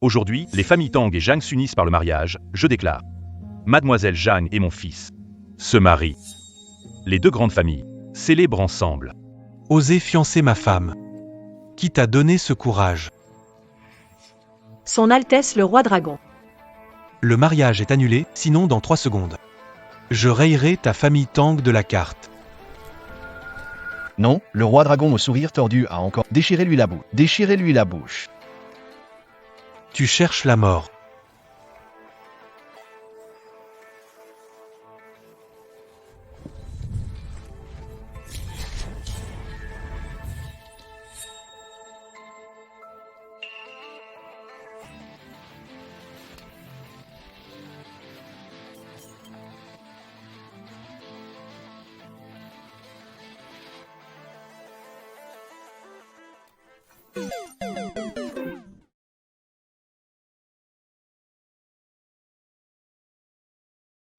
Aujourd'hui, les familles Tang et Zhang s'unissent par le mariage, je déclare. Mademoiselle Zhang et mon fils se marient. Les deux grandes familles célèbrent ensemble. Osez fiancer ma femme. Qui t'a donné ce courage? Son Altesse le Roi Dragon. Le mariage est annulé, sinon dans 3 secondes. Je rayerai ta famille Tang de la carte. Non, le roi dragon au sourire tordu a encore déchiré-lui la bouche. Déchirez-lui la bouche. Tu cherches la mort.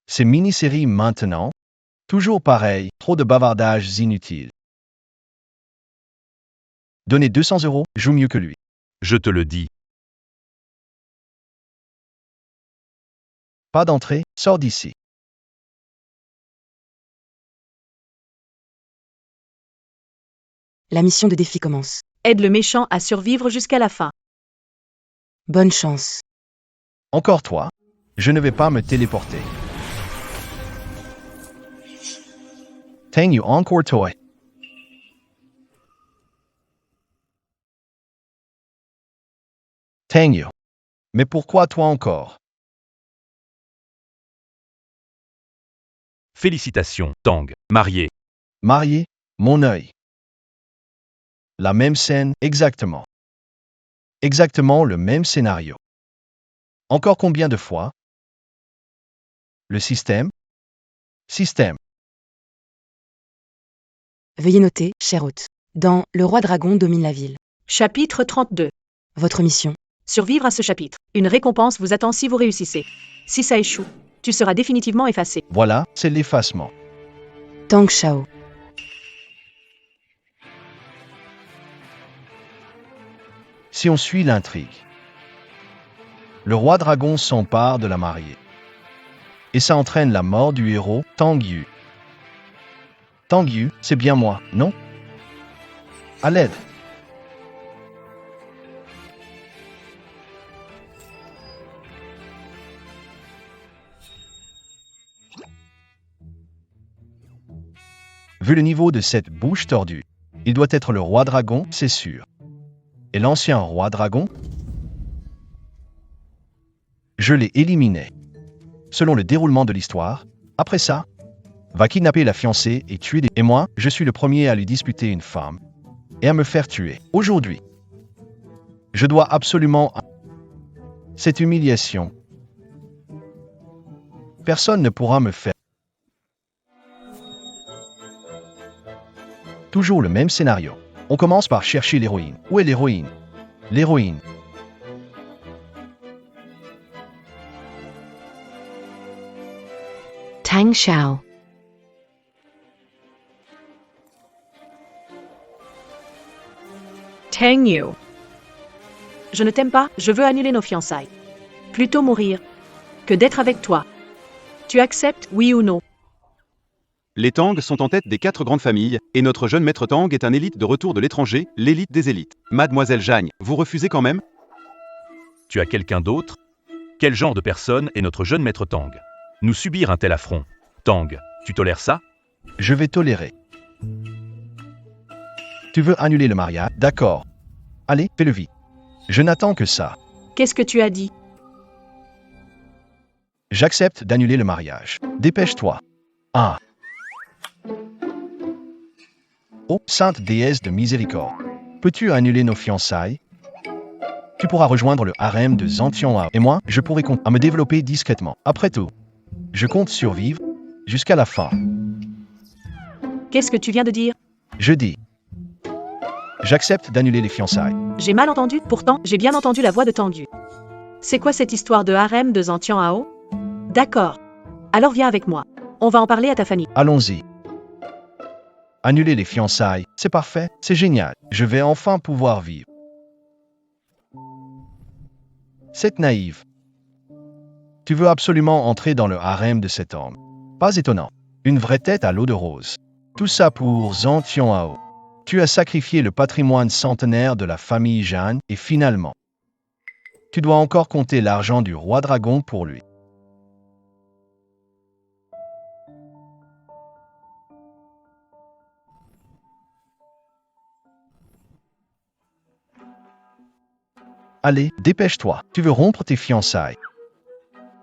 Ces mini-séries maintenant, toujours pareil, trop de bavardages inutiles. Donnez 200 €, joue mieux que lui. Je te le dis. Pas d'entrée, sors d'ici. La mission de défi commence. Aide le méchant à survivre jusqu'à la fin. Bonne chance. Encore toi, je ne vais pas me téléporter. Tang Yu encore toy. Tang Yu. Mais pourquoi toi encore? Félicitations, Tang, marié. Marié, mon œil. La même scène, exactement. Exactement le même scénario. Encore combien de fois? Le système? Système. Veuillez noter, cher hôte. Dans Le Roi Dragon domine la ville. Chapitre 32. Votre mission. Survivre à ce chapitre. Une récompense vous attend si vous réussissez. Si ça échoue, tu seras définitivement effacé. Voilà, c'est l'effacement. Tang Shao. Si on suit l'intrigue, le roi dragon s'empare de la mariée. Et ça entraîne la mort du héros, Tang Yu. Tang Yu, c'est bien moi, non? À l'aide. Vu le niveau de cette bouche tordue, il doit être le roi dragon, c'est sûr. Et l'ancien roi dragon? Je l'ai éliminé. Selon le déroulement de l'histoire, après ça, va kidnapper la fiancée et tuer des... Et moi, je suis le premier à lui disputer une femme et à me faire tuer. Aujourd'hui, je dois absolument... Cette humiliation. Personne ne pourra me faire... Toujours le même scénario. On commence par chercher l'héroïne. Où est l'héroïne? L'héroïne. Tang Shao. Tang Yu. Je ne t'aime pas, je veux annuler nos fiançailles. Plutôt mourir que d'être avec toi. Tu acceptes, oui ou non? Les Tang sont en tête des 4 grandes familles, et notre jeune maître Tang est un élite de retour de l'étranger, l'élite des élites. Mademoiselle Zhang, vous refusez quand même? Tu as quelqu'un d'autre? Quel genre de personne est notre jeune maître Tang? Nous subir un tel affront. Tang, tu tolères ça? Je vais tolérer. Tu veux annuler le mariage? D'accord. Allez, fais-le vite. Je n'attends que ça. Qu'est-ce que tu as dit? J'accepte d'annuler le mariage. Dépêche-toi. Ah. Oh, sainte déesse de miséricorde. Peux-tu annuler nos fiançailles? Tu pourras rejoindre le harem de Zantian et moi, je pourrai à me développer discrètement. Après tout, je compte survivre jusqu'à la fin. Qu'est-ce que tu viens de dire? Je dis. J'accepte d'annuler les fiançailles. J'ai mal entendu, pourtant, j'ai bien entendu la voix de Tang Yu. C'est quoi cette histoire de harem de Zantian Hao? D'accord. Alors viens avec moi. On va en parler à ta famille. Allons-y. Annuler les fiançailles, c'est parfait, c'est génial. Je vais enfin pouvoir vivre. C'est naïve. Tu veux absolument entrer dans le harem de cet homme. Pas étonnant. Une vraie tête à l'eau de rose. Tout ça pour Zhang Tianhao. Tu as sacrifié le patrimoine centenaire de la famille Zhang et finalement, tu dois encore compter l'argent du roi dragon pour lui. Allez, dépêche-toi. Tu veux rompre tes fiançailles.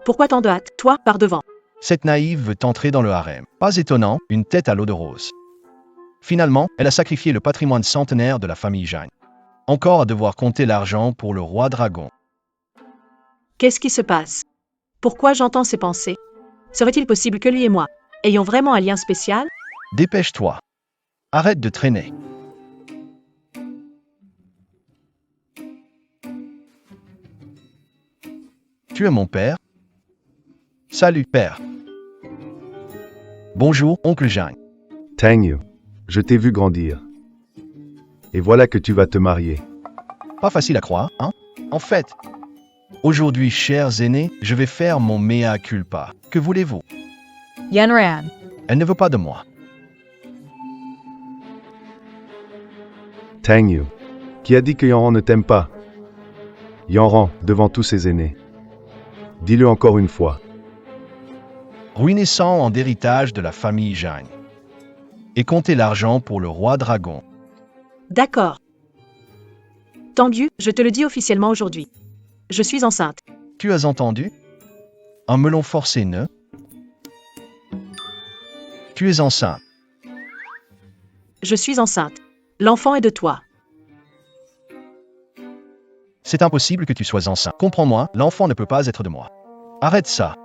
Pourquoi tant de hâte? Toi, par devant. Cette naïve veut entrer dans le harem. Pas étonnant, une tête à l'eau de rose. Finalement, elle a sacrifié le patrimoine centenaire de la famille Zhang. Encore à devoir compter l'argent pour le roi dragon. Qu'est-ce qui se passe? Pourquoi j'entends ces pensées? Serait-il possible que lui et moi ayons vraiment un lien spécial? Dépêche-toi. Arrête de traîner. Tu es mon père? Salut, père. Bonjour, oncle Zhang. Tang Yu, je t'ai vu grandir. Et voilà que tu vas te marier. Pas facile à croire, hein? En fait, aujourd'hui, chers aînés, je vais faire mon mea culpa. Que voulez-vous? Yanran. Elle ne veut pas de moi. Tang Yu, qui a dit que Yanran ne t'aime pas? Yanran, devant tous ses aînés. Dis-le encore une fois. Ruiner 100 ans d'héritage de la famille Zhang. Et compter l'argent pour le roi dragon. D'accord. Tangyu, je te le dis officiellement aujourd'hui. Je suis enceinte. Tu as entendu? Un melon forcé ne? Tu es enceinte. Je suis enceinte. L'enfant est de toi. C'est impossible que tu sois enceinte. Comprends-moi, l'enfant ne peut pas être de moi. Arrête ça.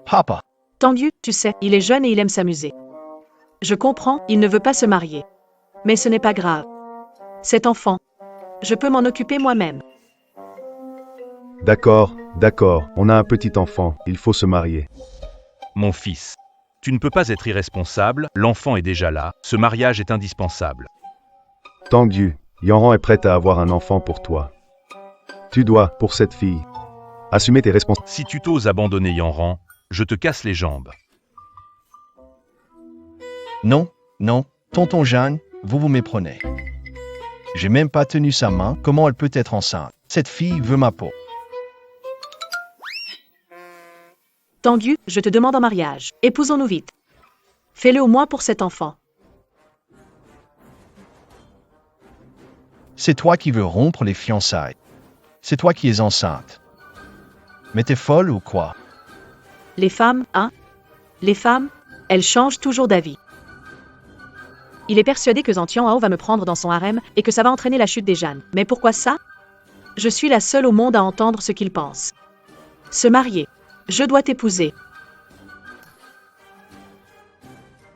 Papa. Tangyu, tu sais, il est jeune et il aime s'amuser. Je comprends, il ne veut pas se marier. Mais ce n'est pas grave. Cet enfant, je peux m'en occuper moi-même. D'accord, on a un petit enfant, il faut se marier. Mon fils, tu ne peux pas être irresponsable, l'enfant est déjà là, ce mariage est indispensable. Tang Yu, Yanran est prête à avoir un enfant pour toi. Tu dois, pour cette fille, assumer tes responsabilités. Si tu t'oses abandonner Yanran, je te casse les jambes. Non, tonton Jeanne, vous vous méprenez. J'ai même pas tenu sa main, comment elle peut être enceinte? Cette fille veut ma peau. Tangyu, je te demande en mariage. Épousons-nous vite. Fais-le au moins pour cet enfant. C'est toi qui veux rompre les fiançailles. C'est toi qui es enceinte. Mais t'es folle ou quoi? Les femmes, hein? Les femmes, elles changent toujours d'avis. Il est persuadé que Zhang Tianhao va me prendre dans son harem et que ça va entraîner la chute des Zhang. Mais pourquoi ça? Je suis la seule au monde à entendre ce qu'il pense. Se marier. Je dois t'épouser.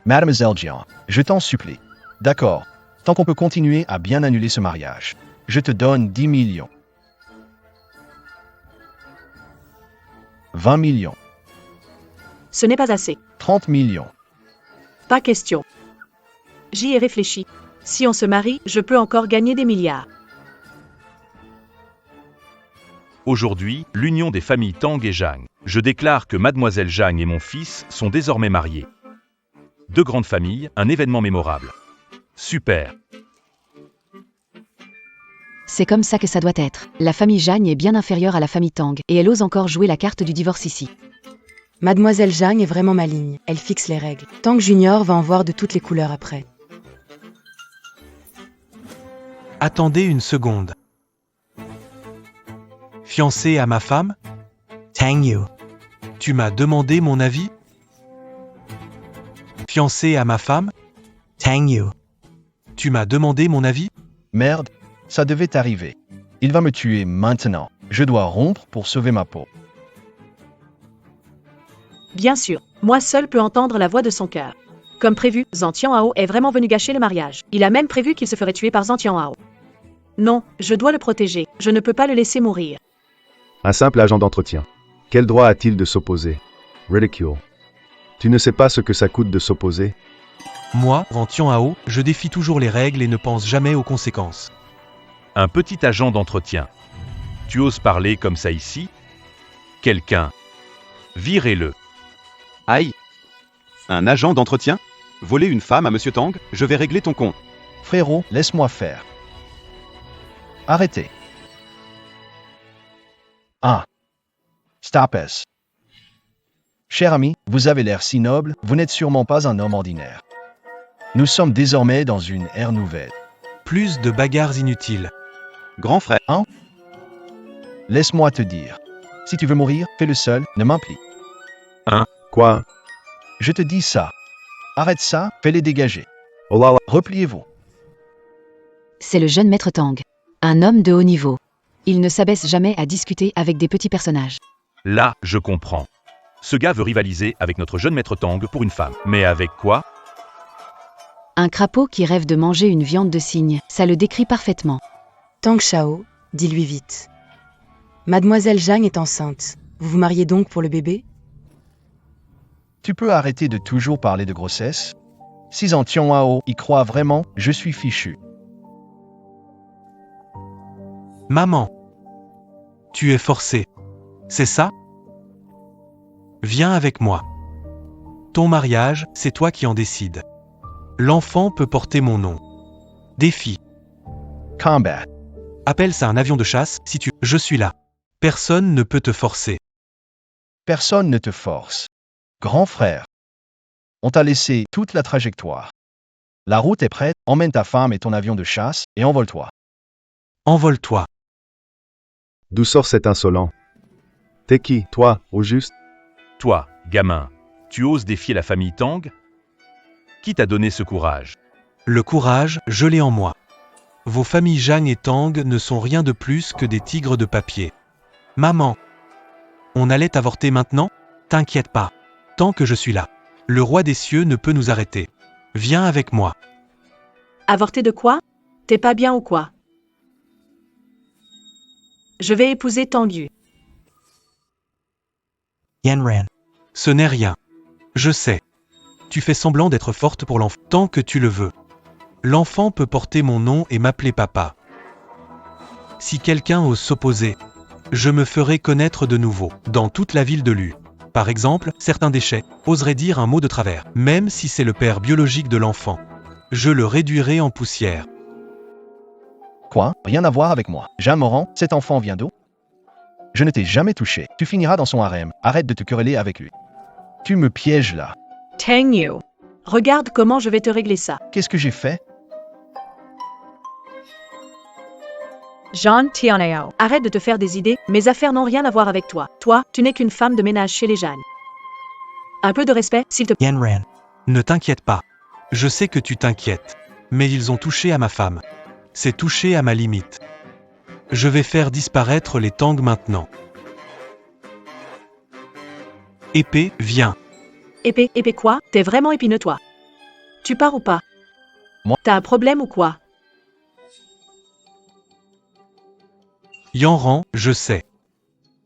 Mademoiselle Jian, je t'en supplie. D'accord, tant qu'on peut continuer à bien annuler ce mariage. Je te donne 10 millions. 20 millions. Ce n'est pas assez. 30 millions. Pas question. J'y ai réfléchi. Si on se marie, je peux encore gagner des milliards. Aujourd'hui, l'union des familles Tang et Zhang. Je déclare que Mademoiselle Zhang et mon fils sont désormais mariés. Deux grandes familles, un événement mémorable. Super. C'est comme ça que ça doit être. La famille Zhang est bien inférieure à la famille Tang, et elle ose encore jouer la carte du divorce ici. Mademoiselle Zhang est vraiment maligne, elle fixe les règles. Tang Junior va en voir de toutes les couleurs après. Attendez une seconde. Fiancé à ma femme? Tang Yu. Tu m'as demandé mon avis? Fiancé à ma femme? Tang Yu. Tu m'as demandé mon avis? Merde, ça devait arriver. Il va me tuer maintenant. Je dois rompre pour sauver ma peau. Bien sûr, moi seul peux entendre la voix de son cœur. Comme prévu, Zhang Tianhao est vraiment venu gâcher le mariage. Il a même prévu qu'il se ferait tuer par Zhang Tianhao. Non, je dois le protéger. Je ne peux pas le laisser mourir. Un simple agent d'entretien. Quel droit a-t-il de s'opposer? Ridicule. Tu ne sais pas ce que ça coûte de s'opposer? Moi, Zhang Tianhao, je défie toujours les règles et ne pense jamais aux conséquences. Un petit agent d'entretien. Tu oses parler comme ça ici? Quelqu'un. Virez-le. Aïe. Un agent d'entretien? Voler une femme à Monsieur Tang? Je vais régler ton compte. Frérot, laisse-moi faire. Arrêtez. Ah. Stapes. Cher ami, vous avez l'air si noble, vous n'êtes sûrement pas un homme ordinaire. Nous sommes désormais dans une ère nouvelle. Plus de bagarres inutiles. Grand frère. Laisse-moi te dire. Si tu veux mourir, fais-le seul, ne m'implique. Quoi? Je te dis ça. Arrête ça, fais-les dégager. Oh là là. Repliez-vous. C'est le jeune maître Tang. Un homme de haut niveau. Il ne s'abaisse jamais à discuter avec des petits personnages. Là, je comprends. Ce gars veut rivaliser avec notre jeune maître Tang pour une femme. Mais avec quoi? Un crapaud qui rêve de manger une viande de cygne, ça le décrit parfaitement. Tang Shao, dis-lui vite. Mademoiselle Zhang est enceinte. Vous vous mariez donc pour le bébé? Tu peux arrêter de toujours parler de grossesse? Si Zhang Tianhao y croit vraiment, je suis fichu. Maman. Tu es forcée. C'est ça? Viens avec moi. Ton mariage, c'est toi qui en décides. L'enfant peut porter mon nom. Défi. Combat. Appelle ça un avion de chasse si tu... Je suis là. Personne ne peut te forcer. Personne ne te force. Grand frère. On t'a laissé toute la trajectoire. La route est prête, emmène ta femme et ton avion de chasse et envole-toi. Envole-toi. D'où sort cet insolent? T'es qui, toi, au juste? Toi, gamin, tu oses défier la famille Tang? Qui t'a donné ce courage? Le courage, je l'ai en moi. Vos familles Zhang et Tang ne sont rien de plus que des tigres de papier. Maman. On allait avorter maintenant? T'inquiète pas. Tant que je suis là. Le roi des cieux ne peut nous arrêter. Viens avec moi. Avorter de quoi? T'es pas bien ou quoi? Je vais épouser Tang Yu. Yanran. Ce n'est rien. Je sais. Tu fais semblant d'être forte pour l'enfant tant que tu le veux. L'enfant peut porter mon nom et m'appeler papa. Si quelqu'un ose s'opposer, je me ferai connaître de nouveau, dans toute la ville de Lu. Par exemple, certains déchets oseraient dire un mot de travers, même si c'est le père biologique de l'enfant. Je le réduirai en poussière. Quoi? Rien à voir avec moi. Jeanne Morand, cet enfant vient d'où? Je ne t'ai jamais touché. Tu finiras dans son harem. Arrête de te quereller avec lui. Tu me pièges là. Tang Yu. Regarde comment je vais te régler ça. Qu'est-ce que j'ai fait? Zhang Tianhao. Arrête de te faire des idées, mes affaires n'ont rien à voir avec toi. Toi, tu n'es qu'une femme de ménage chez les Zhang. Un peu de respect, s'il te plaît. Yanran. Ne t'inquiète pas. Je sais que tu t'inquiètes. Mais ils ont touché à ma femme. C'est toucher à ma limite. Je vais faire disparaître les Tang maintenant. Épée, viens. Épée quoi? T'es vraiment épineux toi. Tu pars ou pas? Moi. T'as un problème ou quoi? Yanran, je sais.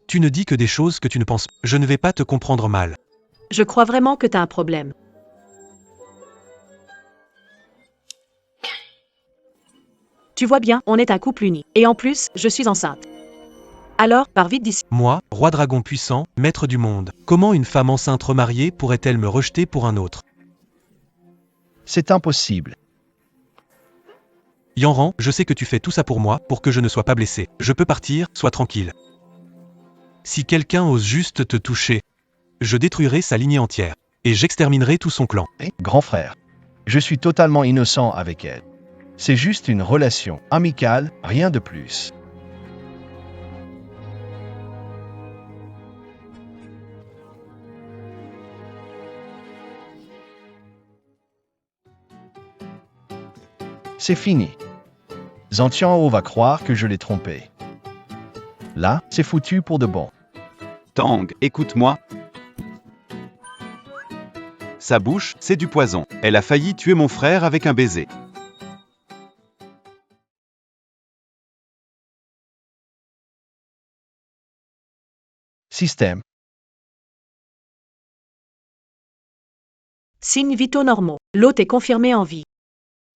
Tu ne dis que des choses que tu ne penses. Je ne vais pas te comprendre mal. Je crois vraiment que t'as un problème. Tu vois bien, on est un couple uni. Et en plus, je suis enceinte. Alors, pars vite d'ici. Moi, roi dragon puissant, maître du monde, comment une femme enceinte remariée pourrait-elle me rejeter pour un autre? C'est impossible. Yanran, je sais que tu fais tout ça pour moi, pour que je ne sois pas blessé. Je peux partir, sois tranquille. Si quelqu'un ose juste te toucher, je détruirai sa lignée entière. Et j'exterminerai tout son clan. Grand frère. Je suis totalement innocent avec elle. C'est juste une relation amicale, rien de plus. C'est fini. Zhang Tianhao va croire que je l'ai trompé. Là, c'est foutu pour de bon. Tang, écoute-moi. Sa bouche, c'est du poison. Elle a failli tuer mon frère avec un baiser. Système. Signes vitaux normaux. L'hôte est confirmé en vie.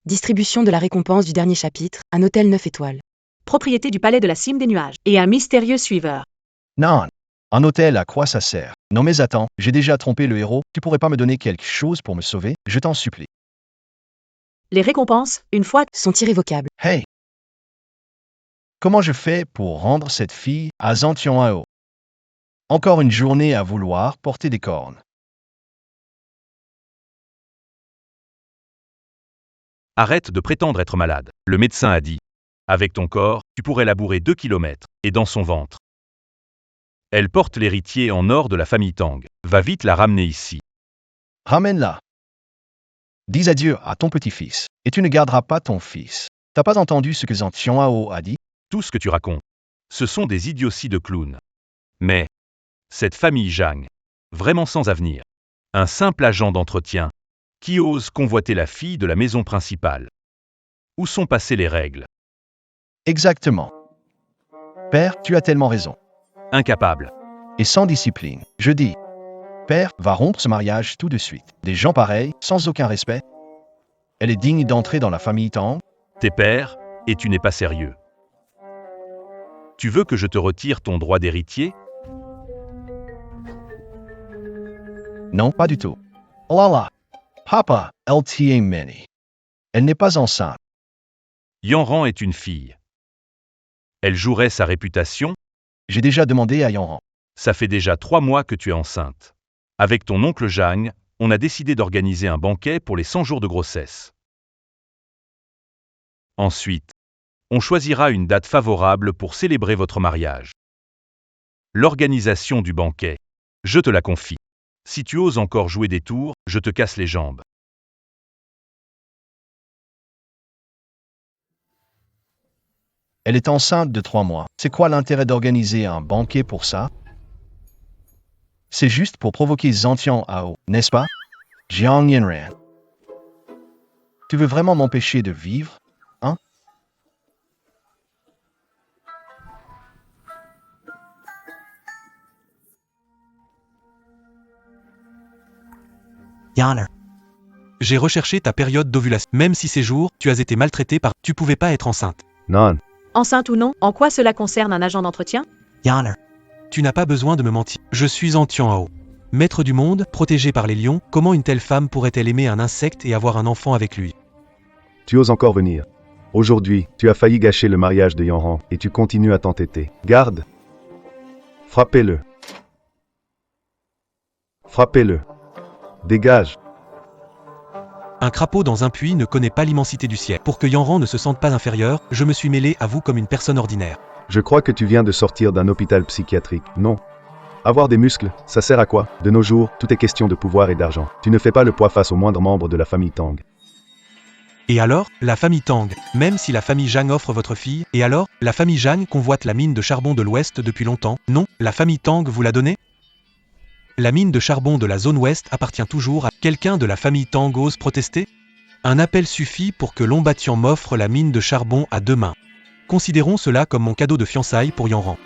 Distribution de la récompense du dernier chapitre, un hôtel 9 étoiles. propriété du palais de la cime des nuages, et un mystérieux suiveur. Non. Un hôtel, à quoi ça sert? Non mais attends, j'ai déjà trompé le héros, tu pourrais pas me donner quelque chose pour me sauver? Je t'en supplie. Les récompenses, une fois, Sont irrévocables. Hey! Comment je fais pour rendre cette fille à Zantian-Ao? Encore une journée à vouloir porter des cornes. Arrête de prétendre être malade. Le médecin a dit. Avec ton corps, tu pourrais labourer 2 kilomètres, et dans son ventre. Elle porte l'héritier en or de la famille Tang. Va vite la ramener ici. Ramène-la. Dis adieu à ton petit-fils, et tu ne garderas pas ton fils. T'as pas entendu ce que Zantian-Ao a dit? Tout ce que tu racontes, ce sont des idioties de clowns. Mais, cette famille Zhang, vraiment sans avenir, un simple agent d'entretien, qui ose convoiter la fille de la maison principale. Où sont passées les règles? Exactement. Père, tu as tellement raison. Incapable. Et sans discipline. Je dis, père va rompre ce mariage tout de suite. Des gens pareils, sans aucun respect. Elle est digne d'entrer dans la famille Tang? T'es père, et tu n'es pas sérieux. Tu veux que je te retire ton droit d'héritier? Non, pas du tout. Oh là là. Papa, LTA Many. Elle n'est pas enceinte. Yanran est une fille. Elle jouerait sa réputation? J'ai déjà demandé à Yanran. Ça fait déjà 3 mois que tu es enceinte. Avec ton oncle Zhang, on a décidé d'organiser un banquet pour les 100 jours de grossesse. Ensuite, on choisira une date favorable pour célébrer votre mariage. L'organisation du banquet, je te la confie. Si tu oses encore jouer des tours, je te casse les jambes. Elle est enceinte de 3 mois. C'est quoi l'intérêt d'organiser un banquet pour ça? C'est juste pour provoquer Zantian-Ao, n'est-ce pas? Jiang Yanran. Tu veux vraiment m'empêcher de vivre, hein? Yanner. J'ai recherché ta période d'ovulation. Même si ces jours, tu as été maltraité par... Tu pouvais pas être enceinte. Non. enceinte ou non, en quoi cela concerne un agent d'entretien? Yanner. Tu n'as pas besoin de me mentir. Je suis en Tianhao. Maître du monde, protégé par les lions, comment une telle femme pourrait-elle aimer un insecte et avoir un enfant avec lui? Tu oses encore venir. Aujourd'hui, tu as failli gâcher le mariage de Yanran et tu continues à t'entêter. Garde. Frappez-le. Frappez-le. Dégage. Un crapaud dans un puits ne connaît pas l'immensité du ciel. Pour que Yanran ne se sente pas inférieur, je me suis mêlé à vous comme une personne ordinaire. Je crois que tu viens de sortir d'un hôpital psychiatrique. Non. Avoir des muscles, ça sert à quoi? De nos jours, tout est question de pouvoir et d'argent. Tu ne fais pas le poids face au moindre membre de la famille Tang. Et alors, la famille Tang, même si la famille Zhang offre votre fille, et alors, la famille Zhang convoite la mine de charbon de l'Ouest depuis longtemps, non, la famille Tang vous l'a donnée? La mine de charbon de la zone Ouest appartient toujours à quelqu'un de la famille Tang ose protester? Un appel suffit pour que Lombatian m'offre la mine de charbon à 2 mains. Considérons cela comme mon cadeau de fiançailles pour Yanran.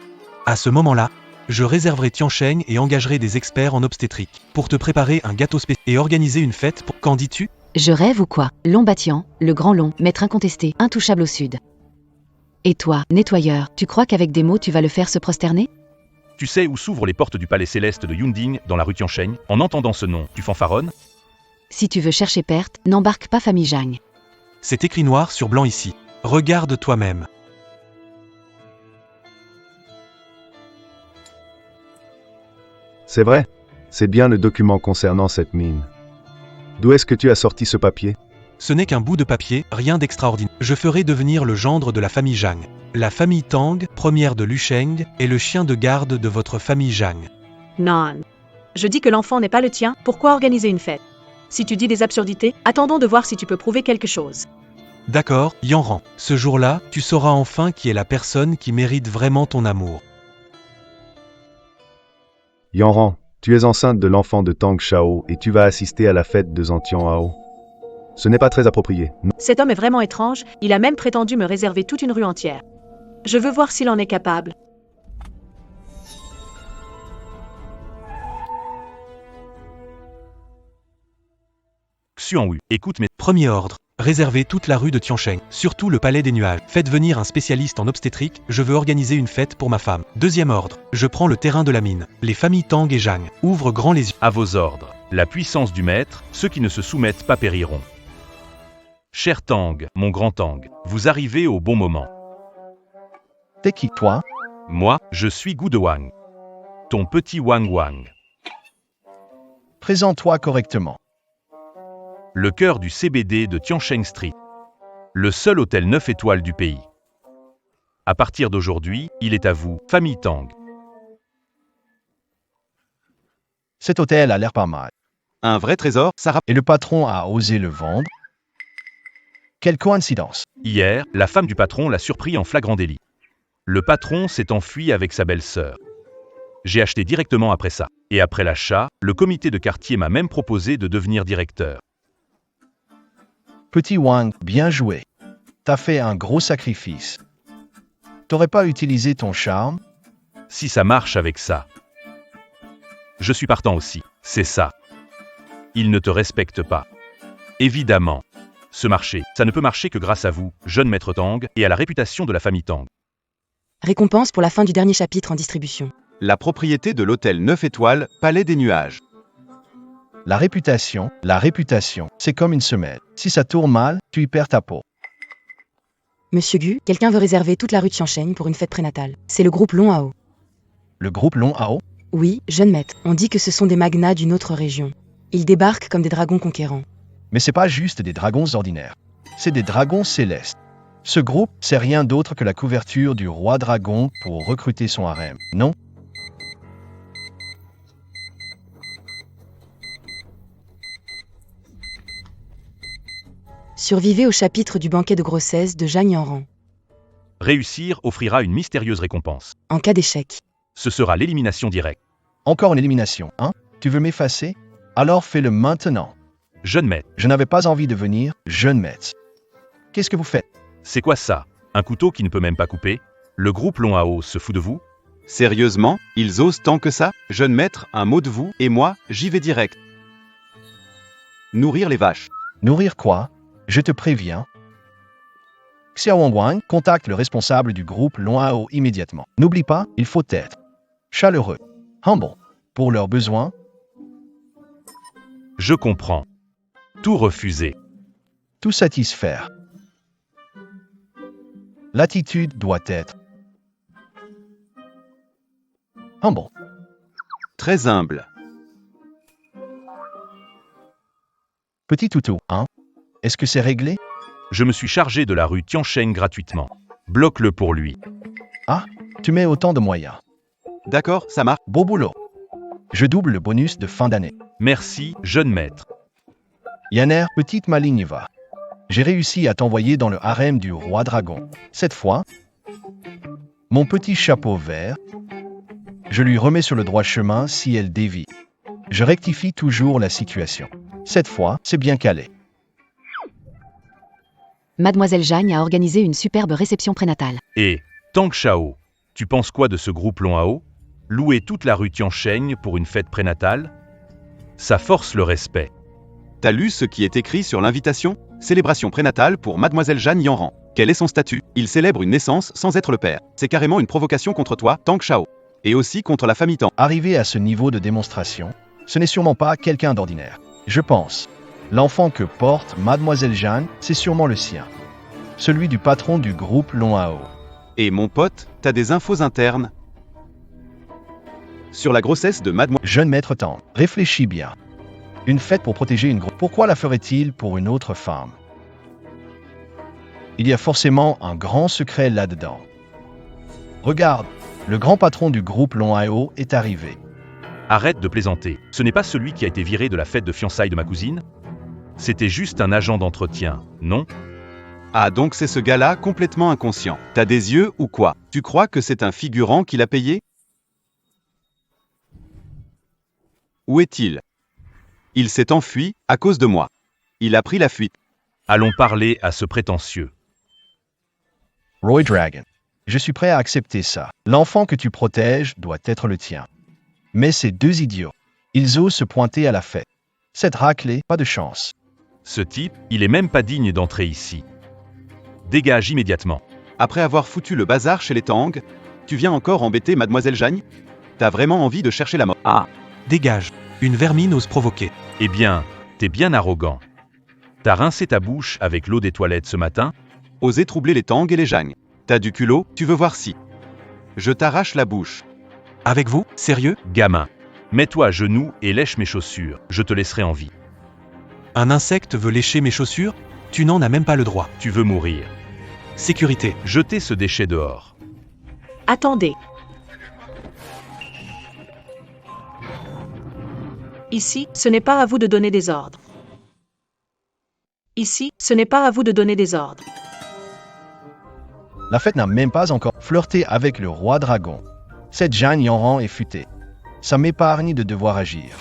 À ce moment-là, je réserverai Tiansheng et engagerai des experts en obstétrique pour te préparer un gâteau spécial et organiser une fête pour... Qu'en dis-tu? Je rêve ou quoi? Lombatian, le grand long, maître incontesté, intouchable au sud. Et toi, nettoyeur, tu crois qu'avec des mots tu vas le faire se prosterner? Tu sais où s'ouvrent les portes du palais céleste de Yunding, dans la rue Tiansheng? En entendant ce nom, tu fanfaronnes? Si tu veux chercher perte, n'embarque pas famille Zhang. C'est écrit noir sur blanc ici. Regarde toi-même. C'est vrai? C'est bien le document concernant cette mine. D'où est-ce que tu as sorti ce papier? Ce n'est qu'un bout de papier, rien d'extraordinaire. Je ferai devenir le gendre de la famille Zhang. La famille Tang, première de Lusheng, est le chien de garde de votre famille Zhang. Non. Je dis que l'enfant n'est pas le tien, pourquoi organiser une fête? Si tu dis des absurdités, attendons de voir si tu peux prouver quelque chose. D'accord, Yanran. Ce jour-là, tu sauras enfin qui est la personne qui mérite vraiment ton amour. Yanran, tu es enceinte de l'enfant de Tang Shao et tu vas assister à la fête de Zantian-Ao. Ce n'est pas très approprié. Non. Cet homme est vraiment étrange, il a même prétendu me réserver toute une rue entière. Je veux voir s'il en est capable. Xuanwu, écoute mes... Premier ordre. Réservez toute la rue de Tiansheng, surtout le palais des nuages. Faites venir un spécialiste en obstétrique, je veux organiser une fête pour ma femme. Deuxième ordre, je prends le terrain de la mine. Les familles Tang et Zhang ouvrent grand les yeux. À vos ordres. La puissance du maître, ceux qui ne se soumettent pas périront. Cher Tang, mon grand Tang, vous arrivez au bon moment. T'es qui, toi? Moi, je suis Gu de Wang. Ton petit Wang Wang. Présente-toi correctement. Le cœur du CBD de Tiansheng Street. Le seul hôtel 9 étoiles du pays. À partir d'aujourd'hui, il est à vous, famille Tang. Cet hôtel a l'air pas mal. Un vrai trésor, ça Et le patron a osé le vendre? Quelle coïncidence. Hier, la femme du patron l'a surpris en flagrant délit. Le patron s'est enfui avec sa belle-sœur. J'ai acheté directement après ça. Et après l'achat, le comité de quartier m'a même proposé de devenir directeur. Petit Wang, bien joué. T'as fait un gros sacrifice. T'aurais pas utilisé ton charme? Si ça marche avec ça. Je suis partant aussi, c'est ça. Il ne te respecte pas. Évidemment. Ce marché, ça ne peut marcher que grâce à vous, jeune maître Tang, et à la réputation de la famille Tang. Récompense pour la fin du dernier chapitre en distribution. La propriété de l'hôtel 9 étoiles, Palais des Nuages. La réputation, c'est comme une semelle. Si ça tourne mal, tu y perds ta peau. Monsieur Gu, quelqu'un veut réserver toute la rue de Tiansheng pour une fête prénatale. C'est le groupe Long Hao. Le groupe Long Hao? Oui, jeune maître, on dit que ce sont des magnats d'une autre région. Ils débarquent comme des dragons conquérants. Mais c'est pas juste des dragons ordinaires. C'est des dragons célestes. Ce groupe, c'est rien d'autre que la couverture du roi dragon pour recruter son harem, non? Survivez au chapitre du banquet de grossesse de Zhang Yanran. Réussir offrira une mystérieuse récompense. En cas d'échec. Ce sera l'élimination directe. Encore une élimination, hein? Tu veux m'effacer? Alors fais-le maintenant. Jeune maître, Je n'avais pas envie de venir, jeune maître. Qu'est-ce que vous faites? c'est quoi ça? Un couteau qui ne peut même pas couper? Le groupe Long Hao se fout de vous? Sérieusement, ils osent tant que ça? Jeune maître, un mot de vous, et moi, j'y vais direct. Nourrir les vaches. Nourrir quoi? Je te préviens. Xiao Wang contacte le responsable du groupe Long Hao immédiatement. N'oublie pas, il faut être chaleureux, humble, pour leurs besoins. Je comprends. Tout refuser. Tout satisfaire. L'attitude doit être humble. Très humble. Petit toutou, hein? Est-ce que c'est réglé? Je me suis chargé de la rue Tiansheng gratuitement. Bloque-le pour lui. Ah, tu mets autant de moyens. D'accord, ça marche. Beau boulot. Je double le bonus de fin d'année. Merci, jeune maître. Yanner, petite maligne va. J'ai réussi à t'envoyer dans le harem du roi dragon. Cette fois, mon petit chapeau vert, je lui remets sur le droit chemin si elle dévie. Je rectifie toujours la situation. Cette fois, c'est bien calé. Mademoiselle Zhang a organisé une superbe réception prénatale. Et, Tang Shao, tu penses quoi de ce groupe Long Hao? Louer toute la rue Tiansheng pour une fête prénatale? Ça force le respect. T'as lu ce qui est écrit sur l'invitation? Célébration prénatale pour Mademoiselle Jeanne Yanran. Quel est son statut? Il célèbre une naissance sans être le père. C'est carrément une provocation contre toi, Tang Shao. Et aussi contre la famille Tang. Arrivé à ce niveau de démonstration, ce n'est sûrement pas quelqu'un d'ordinaire. Je pense. L'enfant que porte Mademoiselle Jeanne, c'est sûrement le sien. Celui du patron du groupe Long Hao. Et mon pote, t'as des infos internes sur la grossesse de Mademoiselle. Jeune maître Tang, réfléchis bien. Une fête pour protéger une grosse. Pourquoi la ferait-il pour une autre femme? Il y a forcément un grand secret là-dedans. Regarde, le grand patron du groupe Long Hao est arrivé. Arrête de plaisanter. Ce n'est pas celui qui a été viré de la fête de fiançailles de ma cousine? C'était juste un agent d'entretien, non? Ah donc c'est ce gars-là complètement inconscient. T'as des yeux ou quoi? Tu crois que c'est un figurant qui l'a payé? Où est-il? Il s'est enfui à cause de moi. Il a pris la fuite. Allons parler à ce prétentieux. Roy Dragon, je suis prêt à accepter ça. L'enfant que tu protèges doit être le tien. Mais ces deux idiots, ils osent se pointer à la fête. Cette raclée, pas de chance. Ce type, il est même pas digne d'entrer ici. Dégage immédiatement. Après avoir foutu le bazar chez les Tang, tu viens encore embêter Mademoiselle Jagne? T'as vraiment envie de chercher la mort? Ah, dégage. Une vermine ose provoquer. Eh bien, t'es bien arrogant. T'as rincé ta bouche avec l'eau des toilettes ce matin? Oser troubler les Tang et les Jagne. T'as du culot, tu veux voir si je t'arrache la bouche. Avec vous? Sérieux? Gamin. Mets-toi à genoux et lèche mes chaussures, je te laisserai en vie. Un insecte veut lécher mes chaussures? Tu n'en as même pas le droit. Tu veux mourir. Sécurité. Jetez ce déchet dehors. Attendez. Ici, ce n'est pas à vous de donner des ordres. Ici, ce n'est pas à vous de donner des ordres. La fête n'a même pas encore flirté avec le roi dragon. Cette Jagne Yanran est futée. Ça m'épargne de devoir agir.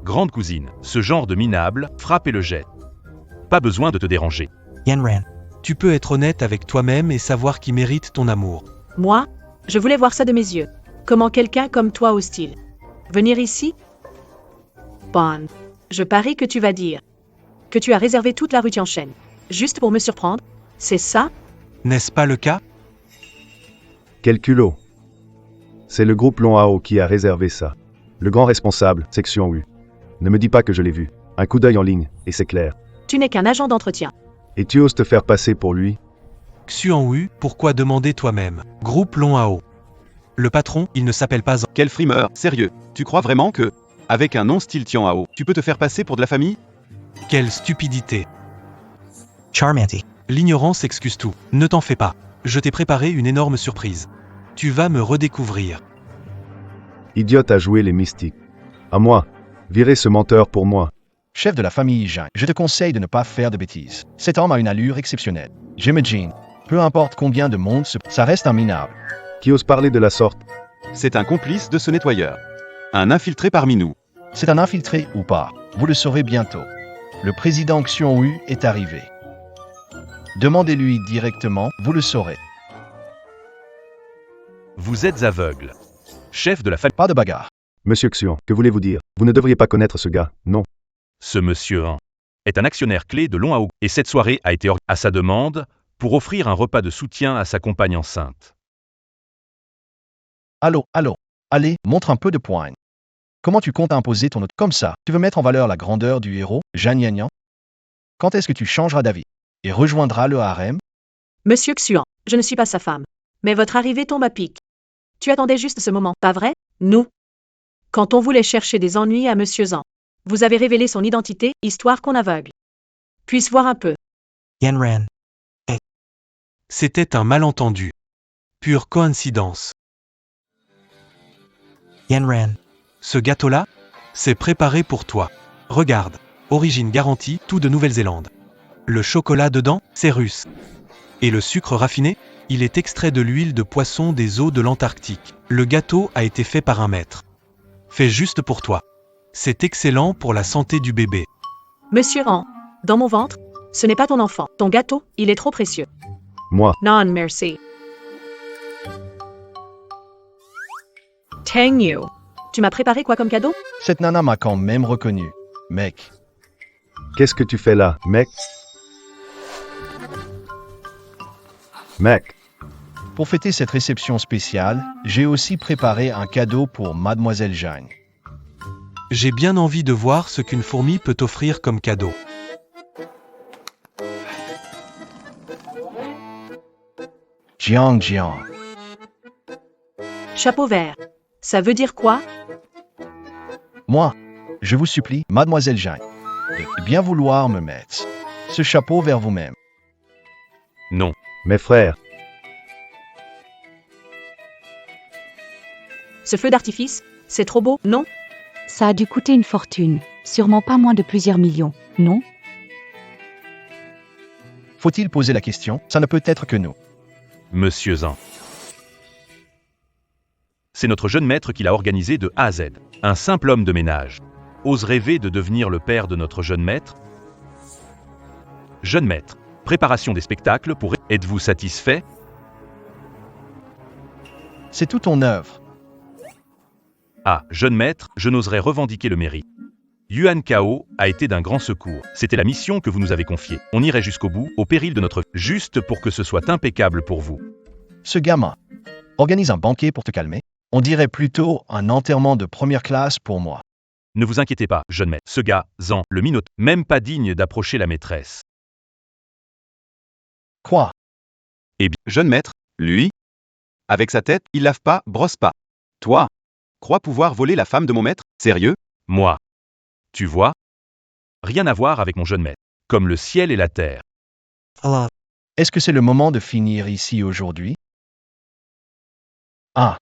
Grande cousine, ce genre de minable, frappe et le jette. Pas besoin de te déranger. Yanran. Tu peux être honnête avec toi-même et savoir qui mérite ton amour. Moi, je voulais voir ça de mes yeux. Comment quelqu'un comme toi hostile. Venir ici? Bon. Je parie que tu vas dire que tu as réservé toute la rue Tianchen. Juste pour me surprendre? C'est ça? N'est-ce pas le cas? Quel culot. C'est le groupe Long Hao qui a réservé ça. Le grand responsable, section U. Ne me dis pas que je l'ai vu. Un coup d'œil en ligne, et c'est clair. Tu n'es qu'un agent d'entretien. Et tu oses te faire passer pour lui? Xuan Wu, pourquoi demander toi-même? Groupe Long Hao. Le patron, il ne s'appelle pas... Quel frimeur, sérieux. Tu crois vraiment que, avec un nom style Tian Hao, tu peux te faire passer pour de la famille? Quelle stupidité. Charmanty. L'ignorance excuse tout. Ne t'en fais pas. Je t'ai préparé une énorme surprise. Tu vas me redécouvrir. Idiote à jouer les mystiques. À moi. Virez ce menteur pour moi. Chef de la famille Jagne, je te conseille de ne pas faire de bêtises. Cet homme a une allure exceptionnelle. J'imagine. Peu importe combien de monde ça reste un minable. Qui ose parler de la sorte? C'est un complice de ce nettoyeur. Un infiltré parmi nous. C'est un infiltré ou pas. Vous le saurez bientôt. Le président Xuan Wu est arrivé. Demandez-lui directement, vous le saurez. Vous êtes aveugle. Chef de la famille. Pas de bagarre. Monsieur Xuan, que voulez-vous dire? Vous ne devriez pas connaître ce gars, non? Ce monsieur est un actionnaire clé de Long Hao, et cette soirée a été à sa demande pour offrir un repas de soutien à sa compagne enceinte. Allô, allez, montre un peu de poigne. Comment tu comptes imposer ton autre comme ça? Tu veux mettre en valeur la grandeur du héros, Jagne Yanran? Quand est-ce que tu changeras d'avis et rejoindras le harem? Monsieur Xuan, je ne suis pas sa femme. Mais votre arrivée tombe à pic. Tu attendais juste ce moment, pas vrai? Nous. Quand on voulait chercher des ennuis à Monsieur Zhang, vous avez révélé son identité, histoire qu'on aveugle puisse voir un peu. Yanran. C'était un malentendu. Pure coïncidence. Yanran. Ce gâteau-là, c'est préparé pour toi. Regarde. Origine garantie, tout de Nouvelle-Zélande. Le chocolat dedans, c'est russe. Et le sucre raffiné, il est extrait de l'huile de poisson des eaux de l'Antarctique. Le gâteau a été fait par un maître. Fait juste pour toi. C'est excellent pour la santé du bébé. Monsieur Han, dans mon ventre, ce n'est pas ton enfant. Ton gâteau, il est trop précieux. Moi. Non, merci. Tang Yu. Tu m'as préparé quoi comme cadeau? Cette nana m'a quand même reconnu. Mec. Qu'est-ce que tu fais là, mec? Mec. Pour fêter cette réception spéciale, j'ai aussi préparé un cadeau pour Mademoiselle Jagne. J'ai bien envie de voir ce qu'une fourmi peut offrir comme cadeau. Jiang. Chapeau vert. Ça veut dire quoi? Moi, je vous supplie, Mademoiselle Jagne, de bien vouloir me mettre ce chapeau vers vous-même. Non. Mes frères. Ce feu d'artifice, c'est trop beau, non? Ça a dû coûter une fortune, sûrement pas moins de plusieurs millions, non? Faut-il poser la question? Ça ne peut être que nous. Monsieur Zhang. C'est notre jeune maître qui l'a organisé de A à Z. Un simple homme de ménage. Ose rêver de devenir le père de notre jeune maître? Jeune maître. Préparation des spectacles pour... Êtes-vous satisfait? C'est tout ton œuvre. Ah, jeune maître, je n'oserais revendiquer le mérite. Yuan Kao a été d'un grand secours. C'était la mission que vous nous avez confiée. On irait jusqu'au bout, au péril de notre vie, juste pour que ce soit impeccable pour vous. Ce gamin organise un banquet pour te calmer. On dirait plutôt un enterrement de première classe pour moi. Ne vous inquiétez pas, jeune maître. Ce gars, Zan, le minotaure, même pas digne d'approcher la maîtresse. Quoi? Jeune maître, lui, avec sa tête, il lave pas, brosse pas. Toi, crois pouvoir voler la femme de mon maître? Sérieux? Moi. Tu vois? Rien à voir avec mon jeune maître. Comme le ciel et la terre. Est-ce que c'est le moment de finir ici aujourd'hui? Ah,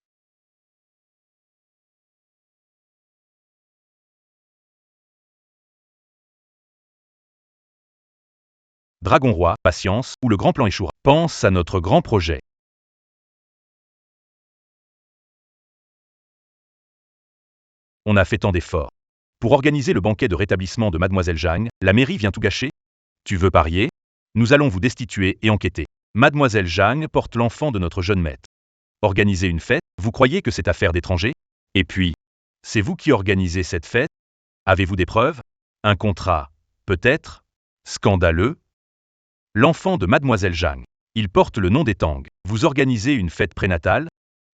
Dragon Roi, patience, ou le grand plan échouera. Pense à notre grand projet. On a fait tant d'efforts. Pour organiser le banquet de rétablissement de Mademoiselle Zhang, la mairie vient tout gâcher? Tu veux parier? Nous allons vous destituer et enquêter. Mademoiselle Zhang porte l'enfant de notre jeune maître. Organiser une fête? Vous croyez que c'est affaire d'étrangers? Et puis, c'est vous qui organisez cette fête? Avez-vous des preuves? Un contrat? Peut-être? Scandaleux? L'enfant de Mademoiselle Zhang. Il porte le nom des Tang. Vous organisez une fête prénatale?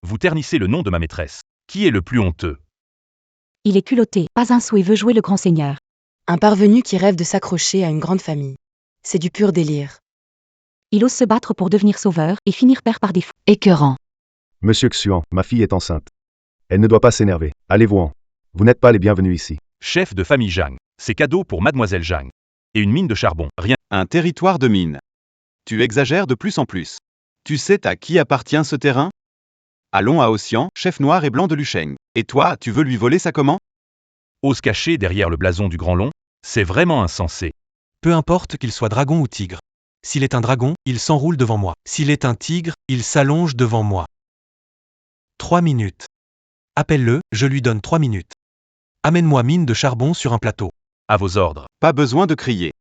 Vous ternissez le nom de ma maîtresse. Qui est le plus honteux? Il est culotté, pas un souhait veut jouer le grand seigneur. Un parvenu qui rêve de s'accrocher à une grande famille. C'est du pur délire. Il ose se battre pour devenir sauveur et finir père par défaut. Écœurant. Monsieur Xuan, ma fille est enceinte. Elle ne doit pas s'énerver. Allez-vous-en. Vous n'êtes pas les bienvenus ici. Chef de famille Zhang. C'est cadeau pour Mademoiselle Zhang. Et une mine de charbon. Rien. Un territoire de mine. Tu exagères de plus en plus. Tu sais à qui appartient ce terrain? Allons à Ossian, chef noir et blanc de Lucheng. Et toi, tu veux lui voler ça comment? Ose cacher derrière le blason du Grand Long? C'est vraiment insensé. Peu importe qu'il soit dragon ou tigre. S'il est un dragon, il s'enroule devant moi. S'il est un tigre, il s'allonge devant moi. 3 minutes. Appelle-le, je lui donne 3 minutes. Amène-moi mine de charbon sur un plateau. À vos ordres. Pas besoin de crier.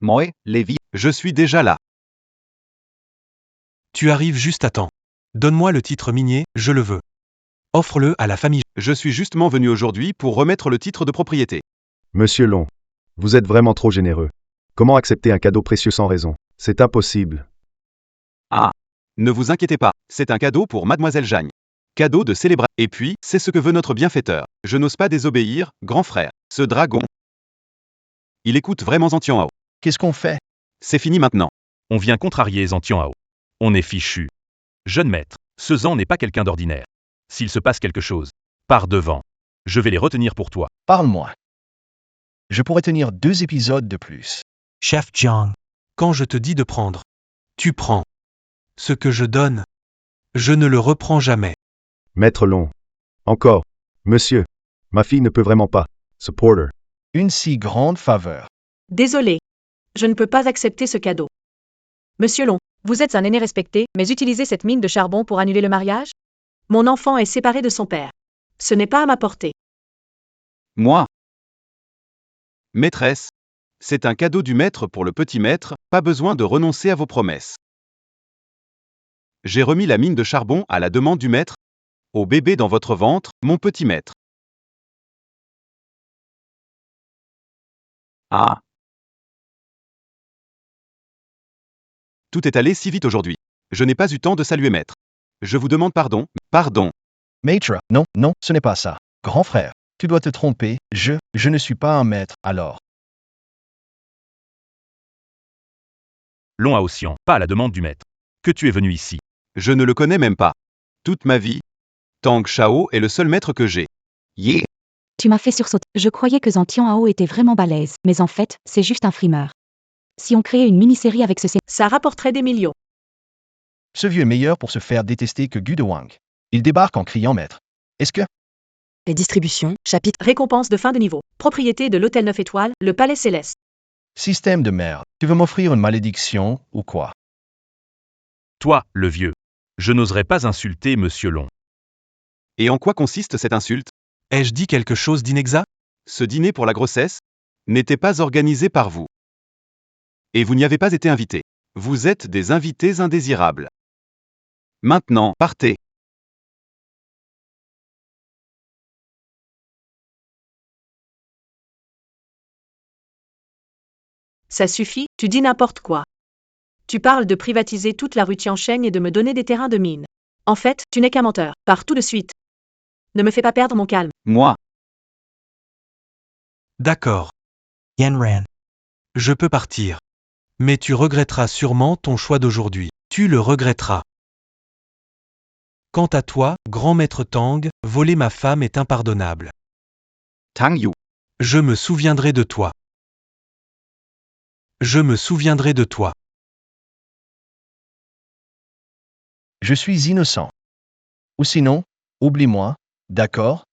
Moi, Lévi, je suis déjà là. Tu arrives juste à temps. Donne-moi le titre minier, je le veux. Offre-le à la famille. Je suis justement venu aujourd'hui pour remettre le titre de propriété. Monsieur Long, vous êtes vraiment trop généreux. Comment accepter un cadeau précieux sans raison? C'est impossible. Ah, ne vous inquiétez pas, c'est un cadeau pour Mademoiselle Zhang. Cadeau de célébration. Et puis, c'est ce que veut notre bienfaiteur. Je n'ose pas désobéir, grand frère. Ce dragon. Il écoute vraiment Zantian Hao. qu'est-ce qu'on fait? C'est fini maintenant. On vient contrarier Zantian Hao. On est fichu. Jeune maître, ce Zan n'est pas quelqu'un d'ordinaire. S'il se passe quelque chose, pars devant. Je vais les retenir pour toi. Parle-moi. Je pourrais tenir 2 épisodes de plus. Chef Jiang. Quand je te dis de prendre, tu prends. Ce que je donne, je ne le reprends jamais. Maître Long. Encore. Monsieur. Ma fille ne peut vraiment pas. Supporter. Une si grande faveur. Désolé. Je ne peux pas accepter ce cadeau. Monsieur Long, vous êtes un aîné respecté, mais utilisez cette mine de charbon pour annuler le mariage? Mon enfant est séparé de son père. Ce n'est pas à ma portée. Moi. Maîtresse. C'est un cadeau du maître pour le petit maître, pas besoin de renoncer à vos promesses. J'ai remis la mine de charbon à la demande du maître. Au bébé dans votre ventre, mon petit maître. Ah. Tout est allé si vite aujourd'hui. Je n'ai pas eu temps de saluer maître. Je vous demande pardon, pardon. Maître, non, non, ce n'est pas ça. Grand frère, tu dois te tromper, je ne suis pas un maître, alors. Long à Ossian, pas à la demande du maître. Que tu es venu ici. Je ne le connais même pas. Toute ma vie, Tang Shao est le seul maître que j'ai. Yeah. Tu m'as fait sursauter. Je croyais que Zantian Hao était vraiment balèze, mais en fait, c'est juste un frimeur. Si on créait une mini-série avec ce Ça rapporterait des millions. Ce vieux est meilleur pour se faire détester que Gu de Wang. Il débarque en criant maître. Est-ce que... Les distributions, chapitre. Récompense de fin de niveau. Propriété de l'hôtel 9 étoiles, le Palais Céleste. Système de merde. Tu veux m'offrir une malédiction, ou quoi? Toi, le vieux. Je n'oserais pas insulter Monsieur Long. Et en quoi consiste cette insulte? Ai-je dit quelque chose d'inexact? Ce dîner pour la grossesse n'était pas organisé par vous. Et vous n'y avez pas été invité. Vous êtes des invités indésirables. Maintenant, partez. Ça suffit, tu dis n'importe quoi. Tu parles de privatiser toute la rue Tiancheng et de me donner des terrains de mine. En fait, tu n'es qu'un menteur. Pars tout de suite. Ne me fais pas perdre mon calme. Moi, D'accord. Yanran. Je peux partir. Mais tu regretteras sûrement ton choix d'aujourd'hui. Tu le regretteras. Quant à toi, grand maître Tang, voler ma femme est impardonnable. Tang Yu. Je me souviendrai de toi. Je me souviendrai de toi. Je suis innocent. Ou sinon, oublie-moi, d'accord?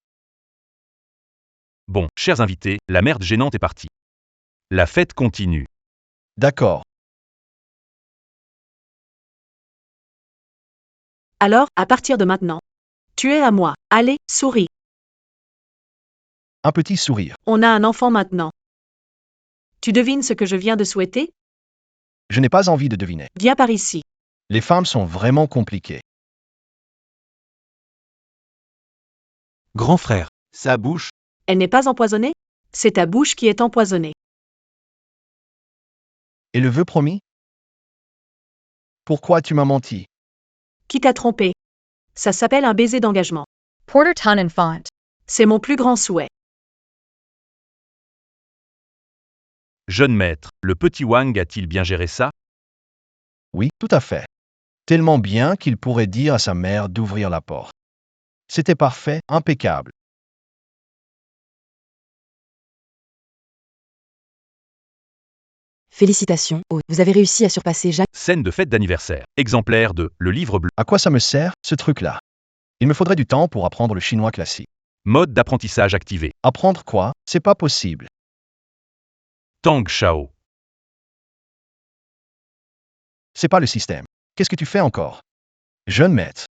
Bon, chers invités, la merde gênante est partie. La fête continue. D'accord. Alors, à partir de maintenant, tu es à moi. Allez, souris. Un petit sourire. On a un enfant maintenant. Tu devines ce que je viens de souhaiter? Je n'ai pas envie de deviner. Viens par ici. Les femmes sont vraiment compliquées. Grand frère. Sa bouche. Elle n'est pas empoisonnée? C'est ta bouche qui est empoisonnée. Et le vœu promis? Pourquoi tu m'as menti? Qui t'a trompé? Ça s'appelle un baiser d'engagement. Porter Ton and Font. C'est mon plus grand souhait. Jeune maître, le petit Wang a-t-il bien géré ça? Oui, tout à fait. Tellement bien qu'il pourrait dire à sa mère d'ouvrir la porte. C'était parfait, impeccable. Félicitations, oh, vous avez réussi à surpasser Jacques. Scène de fête d'anniversaire. Exemplaire de Le Livre Bleu. À quoi ça me sert, ce truc-là? Il me faudrait du temps pour apprendre le chinois classique. Mode d'apprentissage activé. Apprendre quoi? C'est pas possible. Tang Shao. C'est pas le système. Qu'est-ce que tu fais encore? Jeune maître,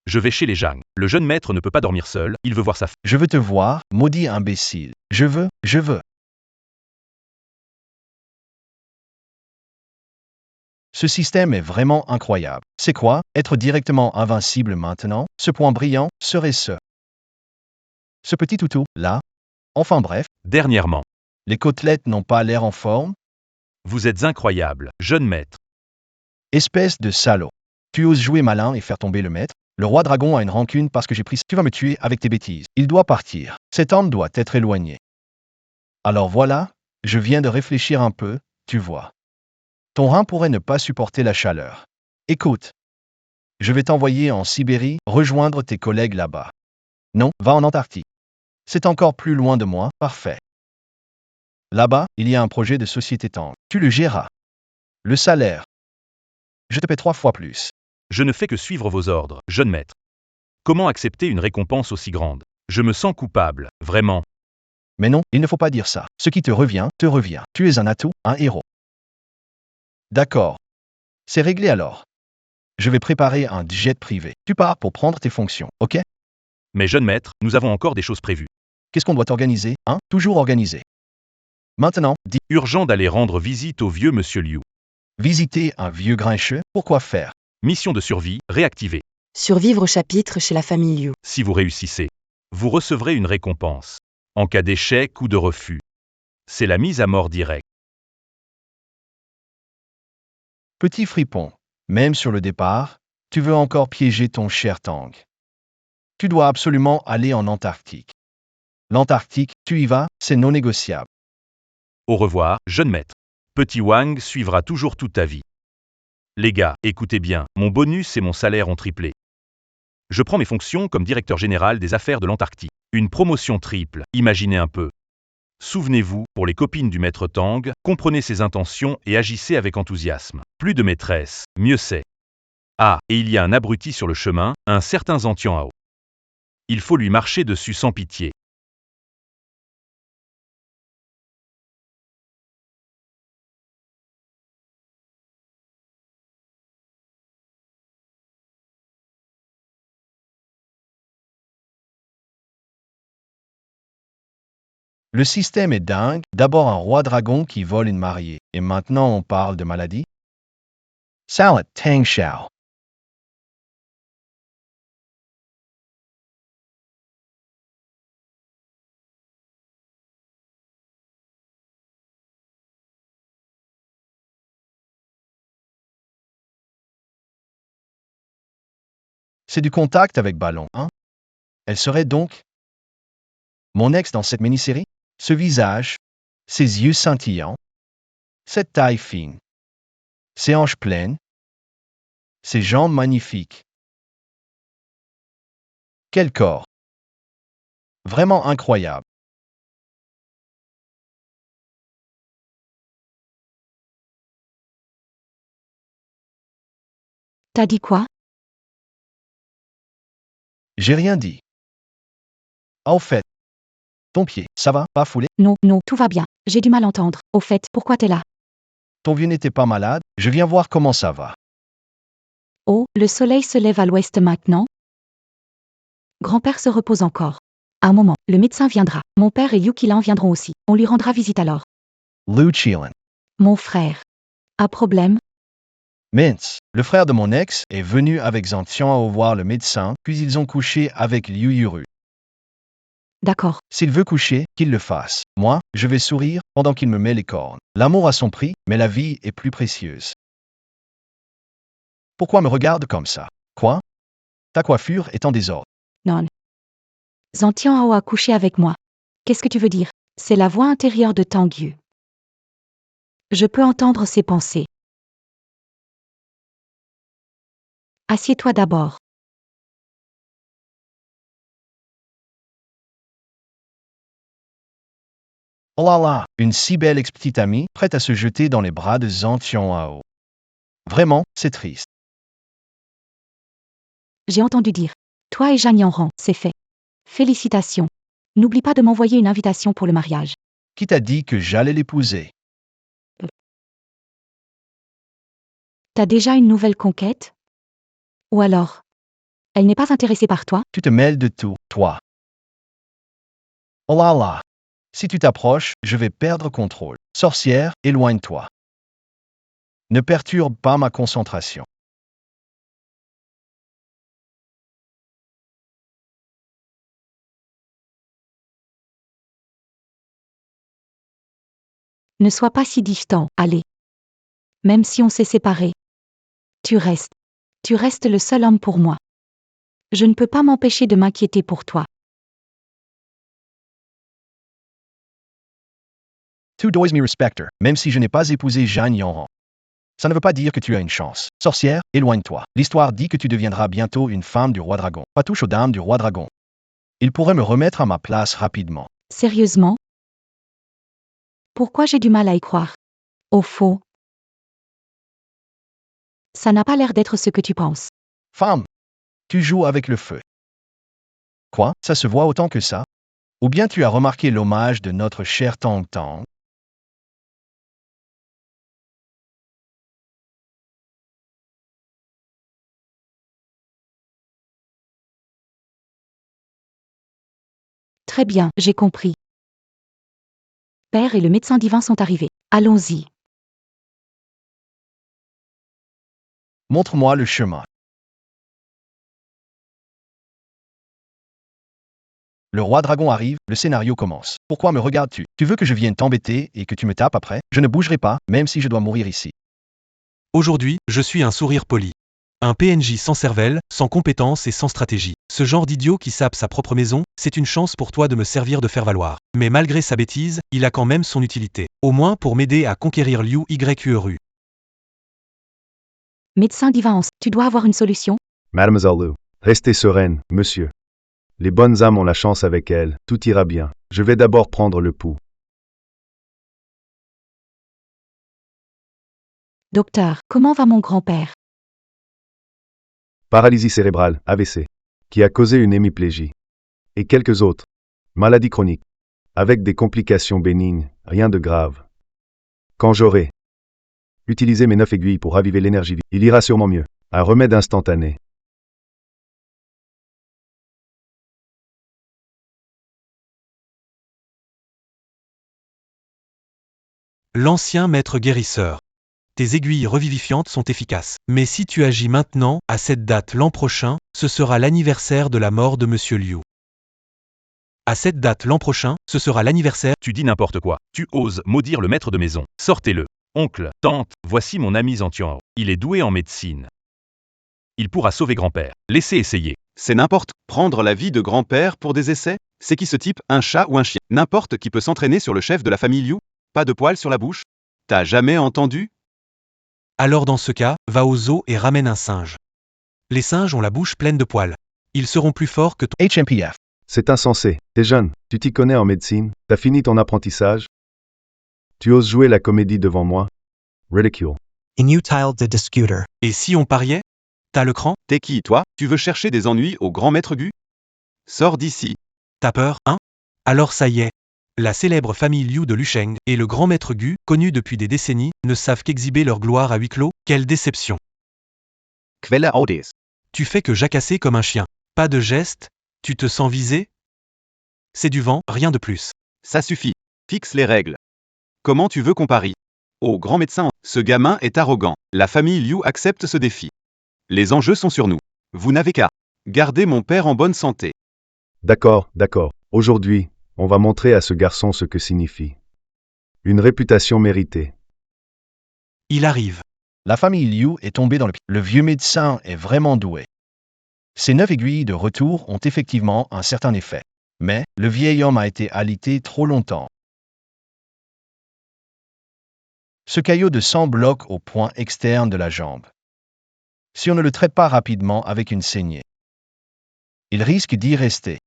Je vais chez les Zhang. Le jeune maître ne peut pas dormir seul, il veut voir sa femme. je veux te voir, maudit imbécile. Je veux. Ce système est vraiment incroyable. C'est quoi, être directement invincible maintenant? Ce point brillant serait ce petit toutou, là? Enfin bref, Dernièrement. les côtelettes n'ont pas l'air en forme? Vous êtes incroyable, jeune maître. Espèce de salaud. Tu oses jouer malin et faire tomber le maître? Le roi dragon a une rancune parce que j'ai pris... Tu vas me tuer avec tes bêtises. Il doit partir. Cet homme doit être éloigné. Alors voilà, je viens de réfléchir un peu, tu vois. Ton rein pourrait ne pas supporter la chaleur. Écoute, je vais t'envoyer en Sibérie, rejoindre tes collègues là-bas. Non, va en Antarctique. C'est encore plus loin de moi, parfait. Là-bas, il y a un projet de société Tang. Tu le géreras. Le salaire. Je te paie 3 fois plus. Je ne fais que suivre vos ordres, jeune maître. Comment accepter une récompense aussi grande? Je me sens coupable, vraiment. Mais non, il ne faut pas dire ça. Ce qui te revient, te revient. Tu es un atout, un héros. D'accord. C'est réglé alors. Je vais préparer un jet privé. Tu pars pour prendre tes fonctions, ok? Mais jeune maître, nous avons encore des choses prévues. Qu'est-ce qu'on doit organiser, hein? Toujours organiser. Maintenant, dis, Urgent d'aller rendre visite au vieux monsieur Liu. visiter un vieux grincheux, pourquoi faire? Mission de survie, réactivée. Survivre au chapitre chez la famille Liu. Si vous réussissez, vous recevrez une récompense. En cas d'échec ou de refus, c'est la mise à mort directe. Petit fripon, même sur le départ, tu veux encore piéger ton cher Tang. Tu dois absolument aller en Antarctique. L'Antarctique, tu y vas, c'est non négociable. Au revoir, jeune maître. Petit Wang suivra toujours toute ta vie. Les gars, écoutez bien, mon bonus et mon salaire ont triplé. Je prends mes fonctions comme directeur général des affaires de l'Antarctique. Une promotion triple, imaginez un peu. Souvenez-vous, pour les copines du maître Tang, comprenez ses intentions et agissez avec enthousiasme. Plus de maîtresse, mieux c'est. Ah, et il y a un abruti sur le chemin, un certain Zantian. Il faut lui marcher dessus sans pitié. Le système est dingue, d'abord un roi dragon qui vole une mariée, et maintenant on parle de maladie. Salad Tang Shao. C'est du contact avec ballon, hein? Elle serait donc mon ex dans cette mini-série? Ce visage, ses yeux scintillants, cette taille fine, ses hanches pleines, ses jambes magnifiques. Quel corps! Vraiment incroyable. T'as dit quoi? J'ai rien dit. Ah, au fait, ton pied, ça va, pas foulé? Non, non, tout va bien. J'ai du mal à entendre. Au fait, pourquoi t'es là? Ton vieux n'était pas malade? Je viens voir comment ça va. Oh, le soleil se lève à l'ouest maintenant? Grand-père se repose encore. Un moment, le médecin viendra. Mon père et Liu Qilan viendront aussi. On lui rendra visite alors. Liu Qilan. Mon frère. Un problème? Mince, le frère de mon ex est venu avec Zhang Tianhao voir le médecin, puis ils ont couché avec Liu Yuru. D'accord. S'il veut coucher, qu'il le fasse. Moi, je vais sourire pendant qu'il me met les cornes. L'amour a son prix, mais la vie est plus précieuse. Pourquoi me regarde comme ça? Quoi? Ta coiffure est en désordre. Non. Zhang Tianhao a couché avec moi. Qu'est-ce que tu veux dire? C'est la voix intérieure de Tang Yu. Je peux entendre ses pensées. Assieds-toi d'abord. Oh là là, une si belle ex-petite amie, prête à se jeter dans les bras de Zhang Tianhao. Vraiment, c'est triste. J'ai entendu dire. Toi et Jeanne Yanran, c'est fait. Félicitations. N'oublie pas de m'envoyer une invitation pour le mariage. Qui t'a dit que j'allais l'épouser? T'as déjà une nouvelle conquête? Ou alors, elle n'est pas intéressée par toi? Tu te mêles de tout, toi. Oh là là. Si tu t'approches, je vais perdre contrôle. Sorcière, éloigne-toi. Ne perturbe pas ma concentration. Ne sois pas si distant, allez. Même si on s'est séparés. Tu restes. Tu restes le seul homme pour moi. Je ne peux pas m'empêcher de m'inquiéter pour toi. Tu dois me respecter, même si je n'ai pas épousé Jeanne Yanran. Ça ne veut pas dire que tu as une chance. Sorcière, éloigne-toi. L'histoire dit que tu deviendras bientôt une femme du roi dragon. Pas touche aux dames du roi dragon. Il pourrait me remettre à ma place rapidement. Sérieusement? Pourquoi j'ai du mal à y croire? Au fond, ça n'a pas l'air d'être ce que tu penses. Femme, tu joues avec le feu. Quoi? Ça se voit autant que ça? Ou bien tu as remarqué l'hommage de notre cher Tang Tang? Très bien, j'ai compris. Père et le médecin divin sont arrivés. Allons-y. Montre-moi le chemin. Le roi dragon arrive, le scénario commence. Pourquoi me regardes-tu? Tu veux que je vienne t'embêter et que tu me tapes après? Je ne bougerai pas, même si je dois mourir ici. Aujourd'hui, je suis un sourire poli. Un PNJ sans cervelle, sans compétences et sans stratégie. Ce genre d'idiot qui sape sa propre maison, c'est une chance pour toi de me servir de faire valoir. Mais malgré sa bêtise, il a quand même son utilité. Au moins pour m'aider à conquérir Liu Yuru. Médecin divin, tu dois avoir une solution? Mademoiselle Liu, restez sereine, monsieur. Les bonnes âmes ont la chance avec elles, tout ira bien. Je vais d'abord prendre le pouls. Docteur, comment va mon grand-père? Paralysie cérébrale, AVC, qui a causé une hémiplégie. Et quelques autres. Maladies chroniques. Avec des complications bénignes, rien de grave. Quand j'aurai utilisé mes 9 aiguilles pour raviver l'énergie vive, il ira sûrement mieux. Un remède instantané. L'ancien maître guérisseur. Tes aiguilles revivifiantes sont efficaces. Mais si tu agis maintenant, à cette date l'an prochain, ce sera l'anniversaire de la mort de Monsieur Liu. À cette date l'an prochain, ce sera l'anniversaire. Tu dis n'importe quoi. Tu oses maudire le maître de maison. Sortez-le. Oncle, tante, voici mon ami Zhang Tianhao. Il est doué en médecine. il pourra sauver grand-père. Laissez essayer. C'est n'importe. Prendre la vie de grand-père pour des essais? C'est qui ce type? Un chat ou un chien? N'importe qui peut s'entraîner sur le chef de la famille Liu? Pas de poils sur la bouche? T'as jamais entendu? Alors dans ce cas, va au zoo et ramène un singe. Les singes ont la bouche pleine de poils. Ils seront plus forts que ton... HMPF. C'est insensé. T'es jeune, tu t'y connais en médecine, t'as fini ton apprentissage. Tu oses jouer la comédie devant moi? Ridicule. Inutile de discuter. Et si on pariait? T'as le cran? T'es qui, toi? Tu veux chercher des ennuis au grand maître Gu? Sors d'ici. T'as peur, hein? Alors ça y est. La célèbre famille Liu de Lusheng et le grand maître Gu, connus depuis des décennies, ne savent qu'exhiber leur gloire à huis clos. Quelle déception! Quelle audace. Tu fais que jacasser comme un chien. Pas de geste? Tu te sens visé? C'est du vent, rien de plus. Ça suffit. Fixe les règles. Comment tu veux qu'on parie? Oh grand médecin, ce gamin est arrogant. La famille Liu accepte ce défi. Les enjeux sont sur nous. Vous n'avez qu'à garder mon père en bonne santé. D'accord, d'accord. Aujourd'hui, on va montrer à ce garçon ce que signifie une réputation méritée. Il arrive. La famille Liu est tombée dans le piège. Le vieux médecin est vraiment doué. Ces 9 aiguilles de retour ont effectivement un certain effet. Mais le vieil homme a été alité trop longtemps. Ce caillot de sang bloque au point externe de la jambe. Si on ne le traite pas rapidement avec une saignée, il risque d'y rester.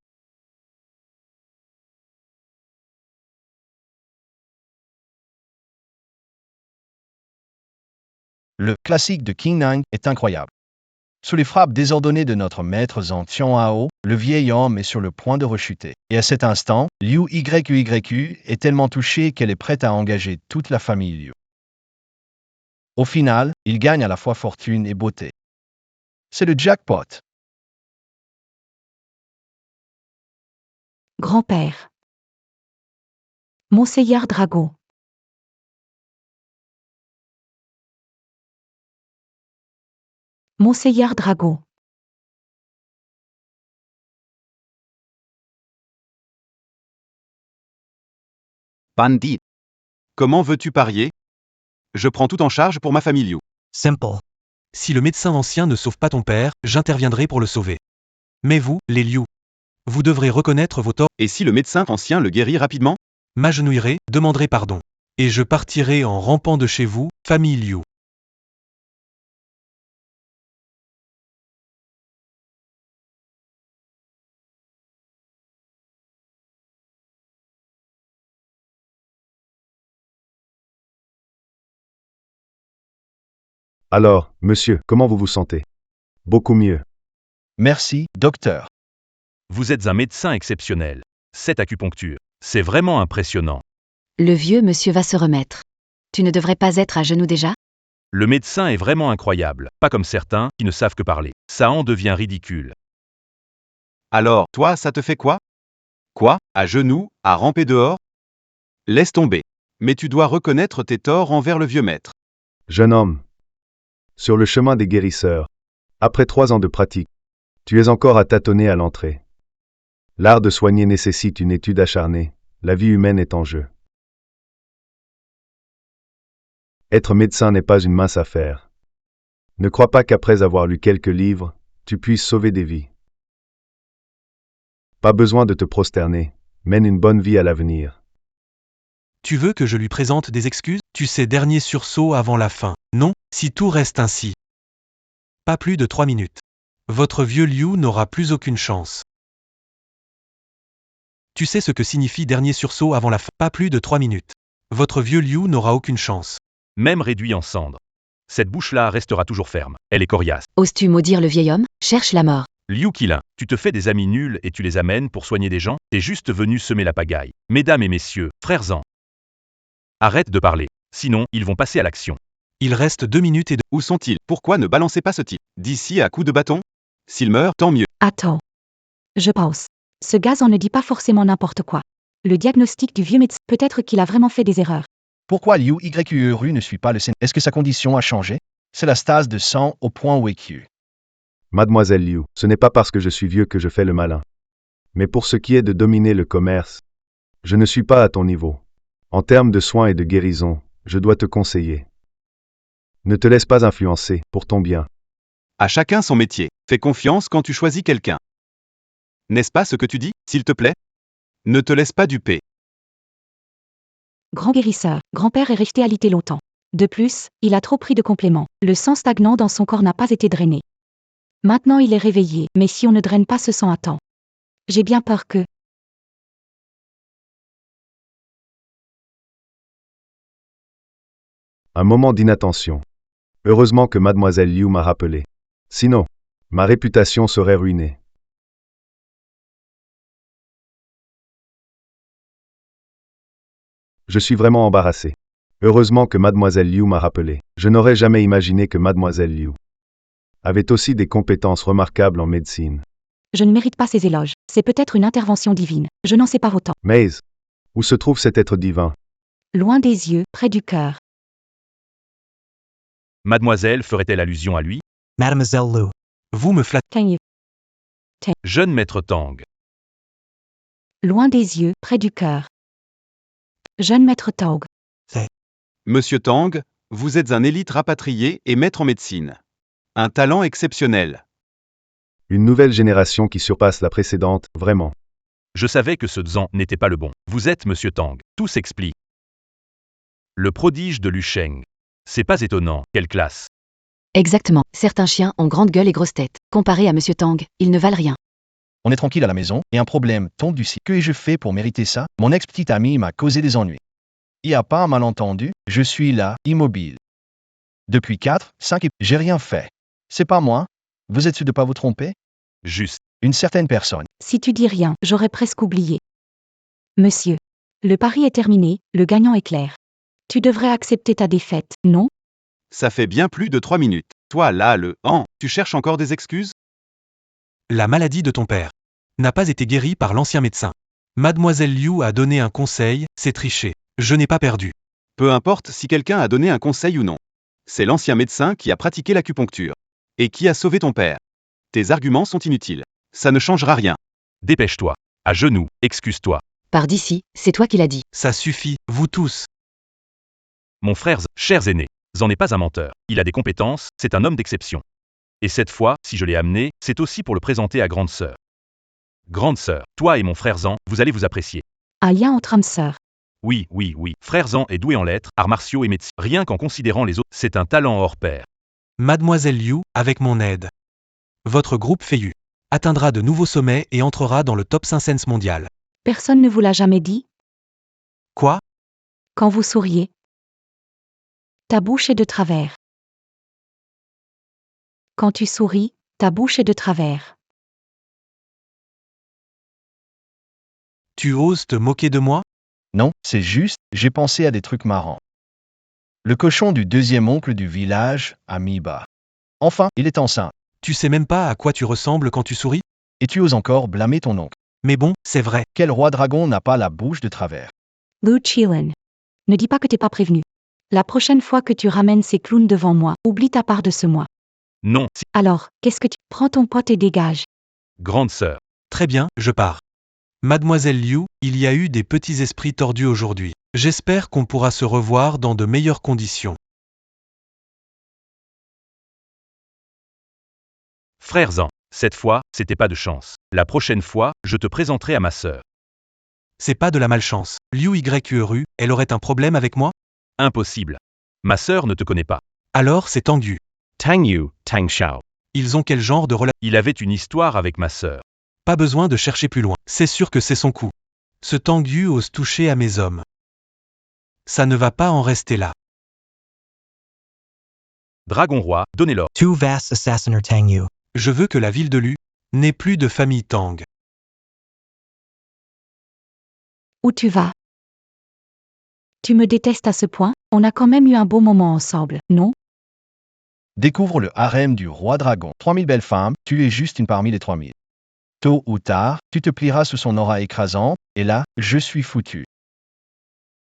Le classique de King Nang est incroyable. Sous les frappes désordonnées de notre maître Zhang Tianhao, le vieil homme est sur le point de rechuter. Et à cet instant, Liu Yyu est tellement touchée qu'elle est prête à engager toute la famille Liu. Au final, il gagne à la fois fortune et beauté. C'est le jackpot. Grand-père. Monseigneur Drago. Monseigneur Drago. Bandit. Comment veux-tu parier? Je prends tout en charge pour ma famille Liu. Simple. Si le médecin ancien ne sauve pas ton père, j'interviendrai pour le sauver. Mais vous, les Liu, vous devrez reconnaître vos torts. Et si le médecin ancien le guérit rapidement? M'agenouillerai, demanderai pardon. Et je partirai en rampant de chez vous, famille Liu. Alors, monsieur, comment vous vous sentez? Beaucoup mieux. Merci, docteur. Vous êtes un médecin exceptionnel. Cette acupuncture, c'est vraiment impressionnant. Le vieux monsieur va se remettre. Tu ne devrais pas être à genoux déjà? Le médecin est vraiment incroyable, pas comme certains qui ne savent que parler. Ça en devient ridicule. Alors, toi, ça te fait quoi? Quoi? À genoux, à ramper dehors? Laisse tomber. Mais tu dois reconnaître tes torts envers le vieux maître. Jeune homme, sur le chemin des guérisseurs, après 3 ans de pratique, tu es encore à tâtonner à l'entrée. L'art de soigner nécessite une étude acharnée, la vie humaine est en jeu. Être médecin n'est pas une mince affaire. Ne crois pas qu'après avoir lu quelques livres, tu puisses sauver des vies. Pas besoin de te prosterner, mène une bonne vie à l'avenir. Tu veux que je lui présente des excuses? Tu sais, dernier sursaut avant la fin. Non, si tout reste ainsi. Pas plus de 3 minutes. Votre vieux Liu n'aura plus aucune chance. Tu sais ce que signifie dernier sursaut avant la fin? Pas plus de 3 minutes. Votre vieux Liu n'aura aucune chance. Même réduit en cendres. Cette bouche-là restera toujours ferme. Elle est coriace. Oses-tu maudire le vieil homme? Cherche la mort. Liu Qilin, tu te fais des amis nuls et tu les amènes pour soigner des gens? T'es juste venu semer la pagaille. Mesdames et messieurs, frères-en. Arrête de parler. Sinon, ils vont passer à l'action. Il reste 2 minutes et Où sont-ils? Pourquoi ne balancez pas ce type d'ici à coups de bâton? S'il meurt, tant mieux. Attends. Je pense. Ce gaz en ne dit pas forcément n'importe quoi. Le diagnostic du vieux médecin, peut-être qu'il a vraiment fait des erreurs. Pourquoi Liu Yyu ne suit pas le scénario? Est-ce que sa condition a changé? C'est la stase de sang au point WQ. Mademoiselle Liu, ce n'est pas parce que je suis vieux que je fais le malin. Mais pour ce qui est de dominer le commerce, je ne suis pas à ton niveau. En termes de soins et de guérison, je dois te conseiller. Ne te laisse pas influencer, pour ton bien. À chacun son métier. Fais confiance quand tu choisis quelqu'un. N'est-ce pas ce que tu dis, s'il te plaît? Ne te laisse pas duper. Grand guérisseur, grand-père est resté alité longtemps. De plus, il a trop pris de compléments. Le sang stagnant dans son corps n'a pas été drainé. Maintenant il est réveillé, mais si on ne draine pas ce sang à temps. J'ai bien peur que... Un moment d'inattention. Heureusement que mademoiselle Liu m'a rappelé. Sinon, ma réputation serait ruinée. Je suis vraiment embarrassé. Heureusement que mademoiselle Liu m'a rappelé. Je n'aurais jamais imaginé que mademoiselle Liu avait aussi des compétences remarquables en médecine. Je ne mérite pas ces éloges. C'est peut-être une intervention divine. Je n'en sais pas autant. Mais, où se trouve cet être divin? Loin des yeux, près du cœur. Mademoiselle ferait-elle allusion à lui? Mademoiselle Liu. Vous me flattez. Can you- Jeune maître Tang. Loin des yeux, près du cœur. Jeune maître Taug. Monsieur Tang, vous êtes un élite rapatrié et maître en médecine. Un talent exceptionnel. Une nouvelle génération qui surpasse la précédente, vraiment. Je savais que ce Zhang n'était pas le bon. Vous êtes Monsieur Tang. Tout s'explique. Le prodige de Lusheng. C'est pas étonnant. Quelle classe. Exactement. Certains chiens ont grande gueule et grosse tête. Comparé à Monsieur Tang, ils ne valent rien. On est tranquille à la maison, et un problème tombe du ciel. Que ai-je fait pour mériter ça? Mon ex-petite amie m'a causé des ennuis. Il n'y a pas un malentendu, je suis là, immobile. Depuis 4, 5 j'ai rien fait. C'est pas moi? Vous êtes sûr de pas vous tromper? Juste. Une certaine personne. Si tu dis rien, j'aurais presque oublié. Monsieur. Le pari est terminé, le gagnant est clair. Tu devrais accepter ta défaite, non? Ça fait bien plus de 3 minutes. Toi là, tu cherches encore des excuses? La maladie de ton père n'a pas été guérie par l'ancien médecin. Mademoiselle Liu a donné un conseil, c'est tricher. Je n'ai pas perdu. Peu importe si quelqu'un a donné un conseil ou non. C'est l'ancien médecin qui a pratiqué l'acupuncture. Et qui a sauvé ton père. Tes arguments sont inutiles. Ça ne changera rien. Dépêche-toi. À genoux. Excuse-toi. Par d'ici, c'est toi qui l'as dit. Ça suffit, vous tous. Mon frère, chers aînés. Zhang n'est pas un menteur. Il a des compétences, c'est un homme d'exception. Et cette fois, si je l'ai amené, c'est aussi pour le présenter à grande sœur. Grande sœur, toi et mon frère Zhang, vous allez vous apprécier. Un lien entre âmes sœurs. Oui. Frère Zhang est doué en lettres, arts martiaux et médecine. Rien qu'en considérant les autres, c'est un talent hors pair. Mademoiselle Liu, avec mon aide. Votre groupe Feiyu atteindra de nouveaux sommets et entrera dans le top 500 mondial. Personne ne vous l'a jamais dit? Quoi? Quand vous souriez. Ta bouche est de travers. Quand tu souris, ta bouche est de travers. Tu oses te moquer de moi? Non, c'est juste, j'ai pensé à des trucs marrants. Le cochon du deuxième oncle du village, Amiba. Enfin, il est enceinte. Tu sais même pas à quoi tu ressembles quand tu souris? Et tu oses encore blâmer ton oncle. Mais bon, c'est vrai. Quel roi dragon n'a pas la bouche de travers? Lu Chilin. Ne dis pas que t'es pas prévenu. La prochaine fois que tu ramènes ces clowns devant moi, oublie ta part de ce moi. Non, si. Alors, qu'est-ce que tu... Prends ton pote et dégage. Grande sœur. Très bien, je pars. Mademoiselle Liu, il y a eu des petits esprits tordus aujourd'hui. J'espère qu'on pourra se revoir dans de meilleures conditions. Frère Zhang, cette fois, c'était pas de chance. La prochaine fois, je te présenterai à ma sœur. C'est pas de la malchance. Liu YQERU, elle aurait un problème avec moi? Impossible. Ma sœur ne te connaît pas. Alors c'est tendu. Tang Yu, Tang Xiao. Ils ont quel genre de relation? Il avait une histoire avec ma sœur. Pas besoin de chercher plus loin. C'est sûr que c'est son coup. Ce Tang Yu ose toucher à mes hommes. Ça ne va pas en rester là. Dragon Roi, donnez-leur. Tu vas assassiner Tang Yu. Je veux que la ville de Lu n'ait plus de famille Tang. Où tu vas? Tu me détestes à ce point? On a quand même eu un beau moment ensemble, non? Découvre le harem du roi dragon. 3000 belles femmes, tu es juste une parmi les 3000. Tôt ou tard, tu te plieras sous son aura écrasante, et là, je suis foutu.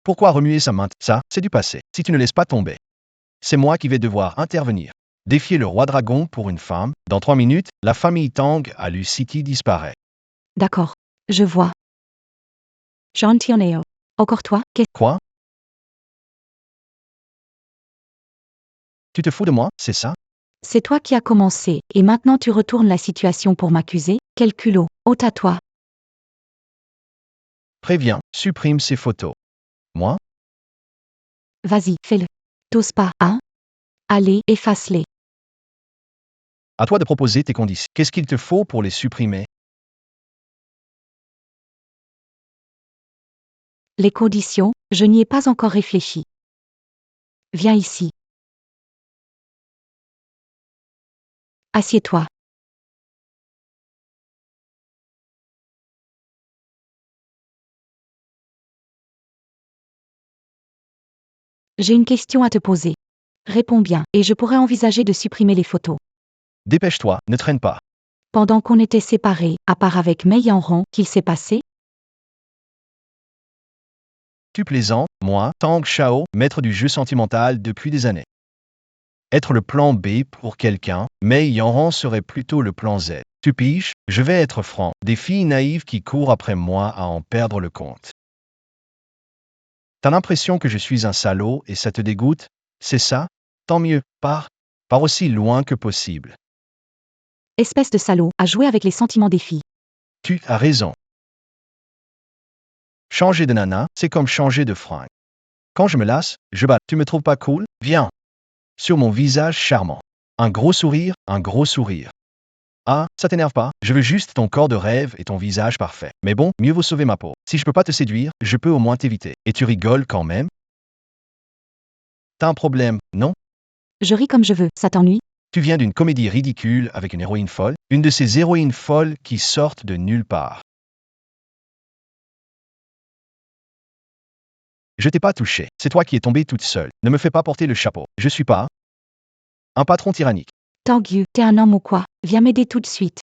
Pourquoi remuer sa main? Ça, c'est du passé. Si tu ne laisses pas tomber, c'est moi qui vais devoir intervenir. Défier le roi dragon pour une femme. Dans 3 minutes, la famille Tang à Lu City disparaît. D'accord. Je vois. Jean Tioneo. Encore toi, qu'est-ce... Quoi? Tu te fous de moi, c'est ça? C'est toi qui as commencé, et maintenant tu retournes la situation pour m'accuser? Quel culot! Honte à toi! Préviens, supprime ces photos. Moi? Vas-y, fais-le. T'oses pas, hein? Allez, efface-les. À toi de proposer tes conditions. Qu'est-ce qu'il te faut pour les supprimer? Les conditions, je n'y ai pas encore réfléchi. Viens ici. Assieds-toi. J'ai une question à te poser. Réponds bien, et je pourrais envisager de supprimer les photos. Dépêche-toi, ne traîne pas. Pendant qu'on était séparés, à part avec Mei Yanran, qu'il s'est passé? Tu plaisantes, moi, Tang Shao, maître du jeu sentimental depuis des années. Être le plan B pour quelqu'un, mais Yanran serait plutôt le plan Z. Tu piges? Je vais être franc. Des filles naïves qui courent après moi à en perdre le compte. T'as l'impression que je suis un salaud et ça te dégoûte? C'est ça? Tant mieux, pars aussi loin que possible. Espèce de salaud, à jouer avec les sentiments des filles. Tu as raison. Changer de nana, c'est comme changer de fringue. Quand je me lasse, je bats. Tu me trouves pas cool? Viens. Sur mon visage charmant. Un gros sourire, un gros sourire. Ah, ça t'énerve pas? Je veux juste ton corps de rêve et ton visage parfait. Mais bon, mieux vaut sauver ma peau. Si je peux pas te séduire, je peux au moins t'éviter. Et tu rigoles quand même? T'as un problème, non? Je ris comme je veux, ça t'ennuie? Tu viens d'une comédie ridicule avec une héroïne folle, une de ces héroïnes folles qui sortent de nulle part. Je t'ai pas touché, c'est toi qui es tombée toute seule. Ne me fais pas porter le chapeau. Je suis pas un patron tyrannique. Tanguy, t'es un homme ou quoi? Viens m'aider tout de suite.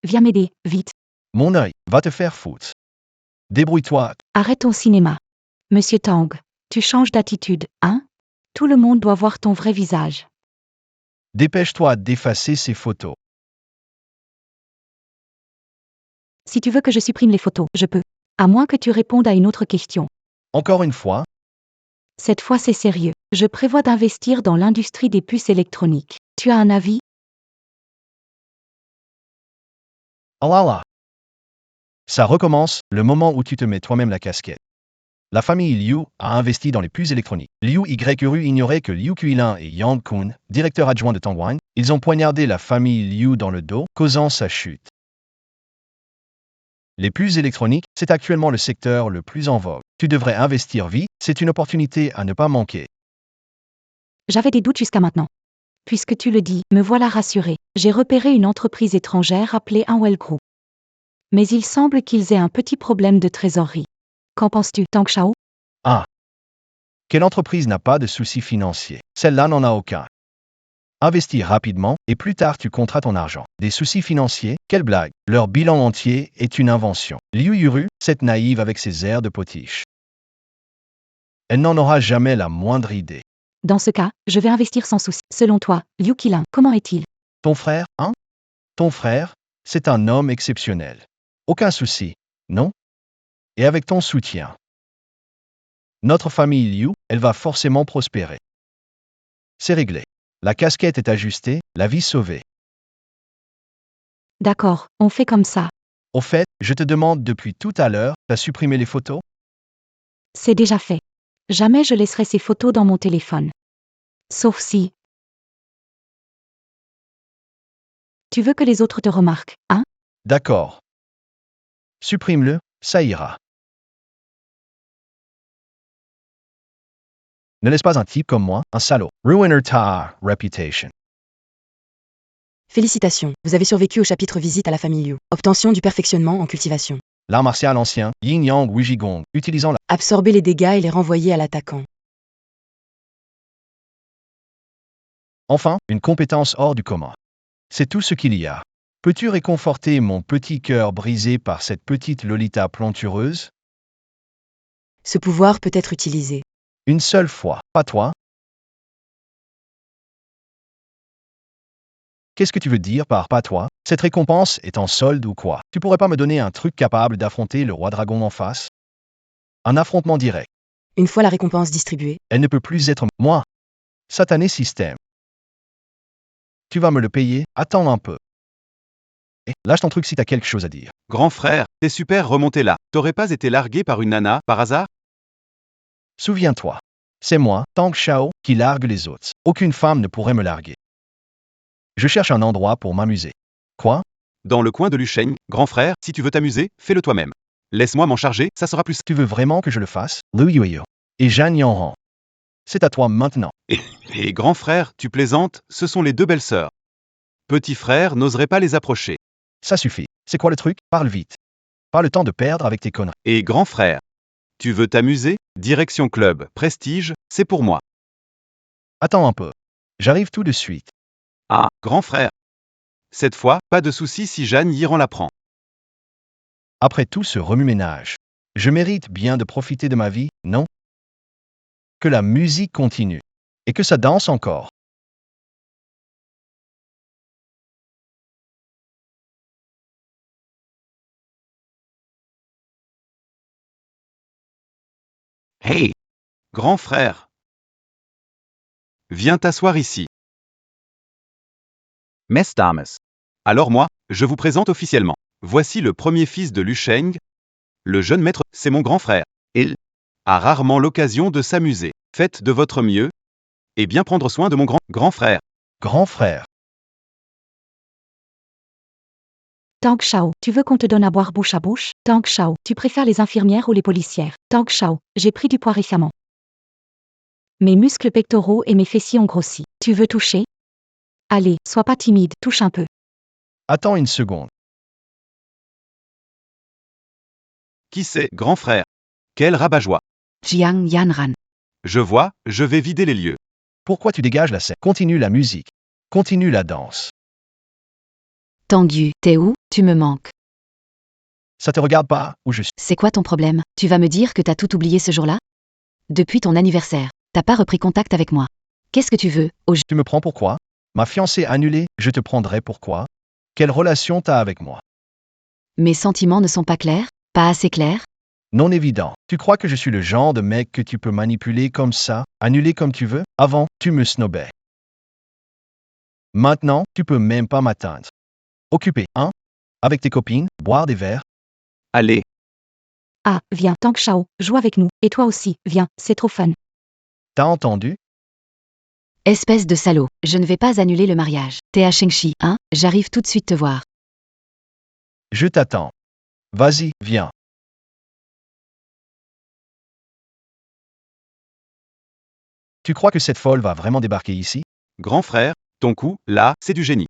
Viens m'aider, vite. Mon œil, va te faire foutre. Débrouille-toi. Arrête ton cinéma. Monsieur Tang, tu changes d'attitude, hein? Tout le monde doit voir ton vrai visage. Dépêche-toi d'effacer ces photos. Si tu veux que je supprime les photos, je peux. À moins que tu répondes à une autre question. Encore une fois, Cette fois c'est sérieux. Je prévois d'investir dans l'industrie des puces électroniques. Tu as un avis? oh là là. Ça recommence le moment où tu te mets toi-même la casquette. La famille Liu a investi dans les puces électroniques. Liu Yru ignorait que Liu Kuilin et Yang Kun, directeur adjoint de Tangwine, ils ont poignardé la famille Liu dans le dos, causant sa chute. Les puces électroniques, c'est actuellement le secteur le plus en vogue. Tu devrais investir vite, c'est une opportunité à ne pas manquer. J'avais des doutes jusqu'à maintenant. Puisque tu le dis, me voilà rassuré. J'ai repéré une entreprise étrangère appelée Unwell Group. Mais il semble qu'ils aient un petit problème de trésorerie. Qu'en penses-tu, Tang Shao? Ah. Quelle entreprise n'a pas de soucis financiers? Celle-là n'en a aucun. Investis rapidement, et plus tard tu compteras ton argent. Des soucis financiers? Quelle blague! Leur bilan entier est une invention. Liu Yuru, cette naïve avec ses airs de potiche. Elle n'en aura jamais la moindre idée. Dans ce cas, je vais investir sans souci. Selon toi, Liu Qilin, comment est-il? Ton frère, hein? Ton frère, c'est un homme exceptionnel. Aucun souci, non? Et avec ton soutien. Notre famille Liu, elle va forcément prospérer. C'est réglé. La casquette est ajustée, la vie sauvée. D'accord, on fait comme ça. Au fait, je te demande depuis tout à l'heure, t'as supprimé les photos? C'est déjà fait. Jamais je laisserai ces photos dans mon téléphone. Sauf si... Tu veux que les autres te remarquent, hein? D'accord. Supprime-le, ça ira. Ne laisse pas un type comme moi, un salaud, ruiner ta reputation. Félicitations, vous avez survécu au chapitre visite à la famille Liu. Obtention du perfectionnement en cultivation. L'art martial ancien, Yin Yang Wujigong, utilisant la... Absorber les dégâts et les renvoyer à l'attaquant. Enfin, une compétence hors du commun. C'est tout ce qu'il y a. Peux-tu réconforter mon petit cœur brisé par cette petite Lolita plantureuse? Ce pouvoir peut être utilisé. Une seule fois, pas toi? Qu'est-ce que tu veux dire par pas toi? Cette récompense est en solde ou quoi? Tu pourrais pas me donner un truc capable d'affronter le roi dragon en face? Un affrontement direct. Une fois la récompense distribuée, Elle ne peut plus être moi. Satané système. Tu vas me le payer, attends un peu. Et lâche ton truc si t'as quelque chose à dire. Grand frère, t'es super remonté là. T'aurais pas été largué par une nana, par hasard? Souviens-toi. C'est moi, Tang Shao, qui largue les autres. Aucune femme ne pourrait me larguer. Je cherche un endroit pour m'amuser. Quoi? Dans le coin de Lusheng, grand frère, si tu veux t'amuser, fais-le toi-même. Laisse-moi m'en charger, ça sera plus... Tu veux vraiment que je le fasse? Lu Yuyo. Et Jeanne Yanran. C'est à toi maintenant. Et grand frère, tu plaisantes, ce sont les deux belles sœurs. Petit frère n'oserait pas les approcher. Ça suffit. C'est quoi le truc? Parle vite. Pas le temps de perdre avec tes conneries. Et grand frère, tu veux t'amuser? Direction club, prestige, c'est pour moi. Attends un peu. J'arrive tout de suite. Ah, grand frère. Cette fois, pas de souci si Jeanne Yiran l'apprend. Après tout ce remue-ménage, je mérite bien de profiter de ma vie, non? Que la musique continue. Et que ça danse encore. Hey! Grand frère. Viens t'asseoir ici. Mess Dames. Alors moi, je vous présente officiellement. Voici le premier fils de Lusheng. Le jeune maître, c'est mon grand frère. Il a rarement l'occasion de s'amuser. Faites de votre mieux et bien prendre soin de mon grand frère. Grand frère. Tang Shao, tu veux qu'on te donne à boire bouche à bouche? Tang Shao, tu préfères les infirmières ou les policières? Tang Shao, j'ai pris du poids récemment. Mes muscles pectoraux et mes fessiers ont grossi. Tu veux toucher? Allez, sois pas timide, touche un peu. Attends une seconde. Qui c'est, grand frère? Quel rabat-joie. Jiang Yanran. Je vois, je vais vider les lieux. Pourquoi tu dégages la scène? Continue la musique. Continue la danse. Tangu, t'es où? Tu me manques. Ça te regarde pas, où je suis? C'est quoi ton problème? Tu vas me dire que t'as tout oublié ce jour-là? Depuis ton anniversaire, t'as pas repris contact avec moi. Qu'est-ce que tu veux, Tu me prends pour quoi? Ma fiancée annulée, je te prendrai pour quoi? Quelle relation t'as avec moi? Mes sentiments ne sont pas clairs? Pas assez clairs? Non évident. Tu crois que je suis le genre de mec que tu peux manipuler comme ça, annuler comme tu veux? Avant, tu me snobais. Maintenant, tu peux même pas m'atteindre. Occupé, hein? Avec tes copines, boire des verres? Allez, Ah, viens, Tang Shao, joue avec nous. Et toi aussi, viens, c'est trop fun. T'as entendu? Espèce de salaud, je ne vais pas annuler le mariage. T'es à Shengxi, hein? J'arrive tout de suite te voir. Je t'attends. Vas-y, viens. Tu crois que cette folle va vraiment débarquer ici? grand frère, ton coup, là, c'est du génie.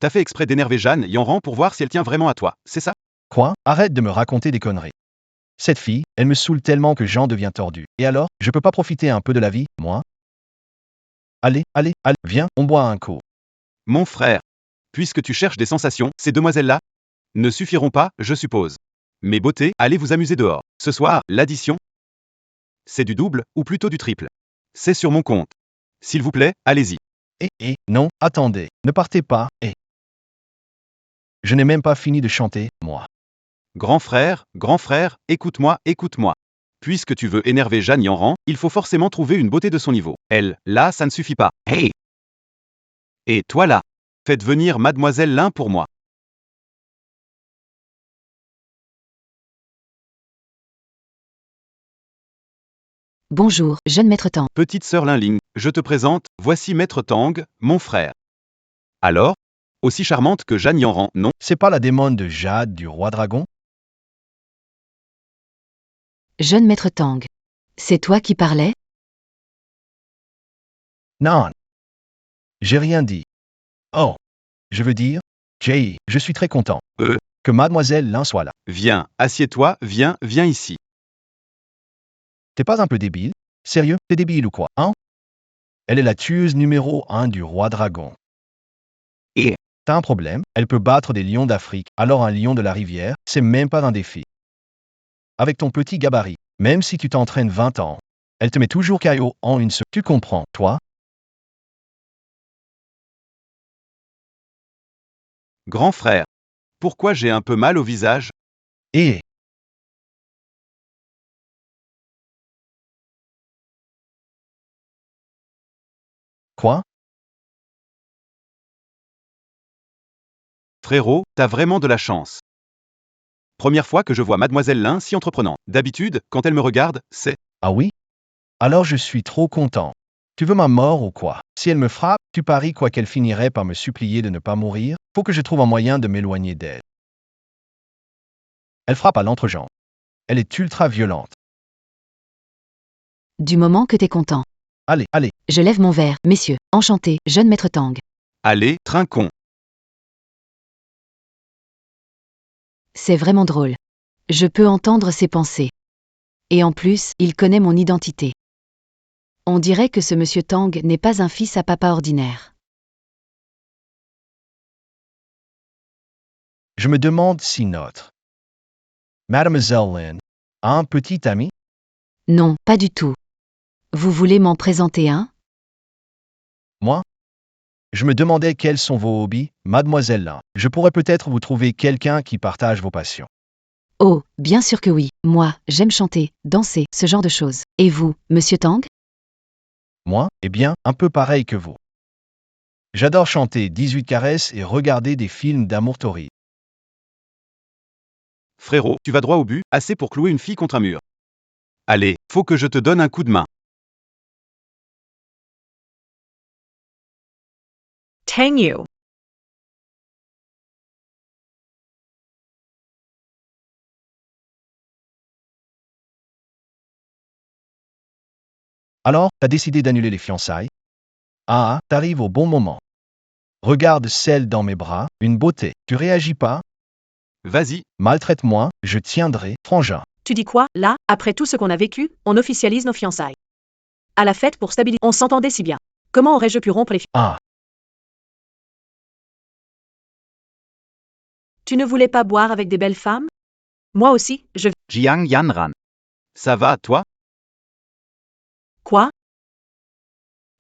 T'as fait exprès d'énerver Jeanne Yanran pour voir si elle tient vraiment à toi, c'est ça? Quoi? Arrête de me raconter des conneries. Cette fille, elle me saoule tellement que Jean devient tordu. Et alors, je peux pas profiter un peu de la vie, moi? Allez, viens, on boit un coup. Mon frère, puisque tu cherches des sensations, ces demoiselles-là ne suffiront pas, je suppose. Mes beautés, allez vous amuser dehors. Ce soir, l'addition, c'est du double, ou plutôt du triple. C'est sur mon compte. S'il vous plaît, allez-y. Non, attendez, ne partez pas, Je n'ai même pas fini de chanter, moi. Grand frère, écoute-moi, écoute-moi. Puisque tu veux énerver Jeanne Yanran, il faut forcément trouver une beauté de son niveau. Elle, là, ça ne suffit pas. Hey! Et toi là, faites venir Mademoiselle Lin pour moi. Bonjour, jeune maître Tang. Petite sœur Linling, je te présente, voici Maître Tang, mon frère. Alors? Aussi charmante que Jeanne Yanran, non? C'est pas la démon de Jade du roi dragon? Jeune maître Tang. C'est toi qui parlais? Non. J'ai rien dit. Oh. Je veux dire, Jay, je suis très content. Que Mademoiselle Lin soit là. Viens, assieds-toi, viens ici. T'es pas un peu débile? Sérieux, t'es débile ou quoi, hein? Elle est la tueuse numéro 1 du roi dragon. Et T'as un problème? Elle peut battre des lions d'Afrique, alors un lion de la rivière, c'est même pas un défi. Avec ton petit gabarit, même si tu t'entraînes 20 ans, elle te met toujours KO en une seconde. Tu comprends, toi? grand frère, pourquoi j'ai un peu mal au visage? Et Quoi? Frérot, t'as vraiment de la chance. Première fois que je vois Mademoiselle Lin si entreprenant. D'habitude, quand elle me regarde, c'est Ah oui? Alors je suis trop content. Tu veux ma mort ou quoi? Si elle me frappe, tu paries quoi qu'elle finirait par me supplier de ne pas mourir? Faut que je trouve un moyen de m'éloigner d'elle. Elle frappe à l'entrejambe. Elle est ultra violente. Du moment que t'es content. Allez, allez. Je lève mon verre, messieurs. Enchanté, jeune maître Tang. allez, trinquons. C'est vraiment drôle. Je peux entendre ses pensées. Et en plus, il connaît mon identité. On dirait que ce monsieur Tang n'est pas un fils à papa ordinaire. Je me demande si notre Mademoiselle Lin a un petit ami? Non, pas du tout. Vous voulez m'en présenter un? Moi? Je me demandais quels sont vos hobbies, Mademoiselle Lin. Je pourrais peut-être vous trouver quelqu'un qui partage vos passions. Oh, bien sûr que oui. Moi, j'aime chanter, danser, ce genre de choses. Et vous, monsieur Tang? Moi, eh bien, un peu pareil que vous. J'adore chanter 18 caresses et regarder des films d'amour torride. Frérot, tu vas droit au but, assez pour clouer une fille contre un mur. Allez, faut que je te donne un coup de main. Tang Yu. Alors, t'as décidé d'annuler les fiançailles? Ah, t'arrives au bon moment. Regarde celle dans mes bras, une beauté. Tu réagis pas? Vas-y, Maltraite-moi, je tiendrai, frangin. Tu dis quoi, là, après tout ce qu'on a vécu, on officialise nos fiançailles. À la fête pour stabiliser. On s'entendait si bien. Comment aurais-je pu rompre les Ah, Tu ne voulais pas boire avec des belles femmes? Moi aussi, je... Jiang Yanran. Ça va, toi? Quoi?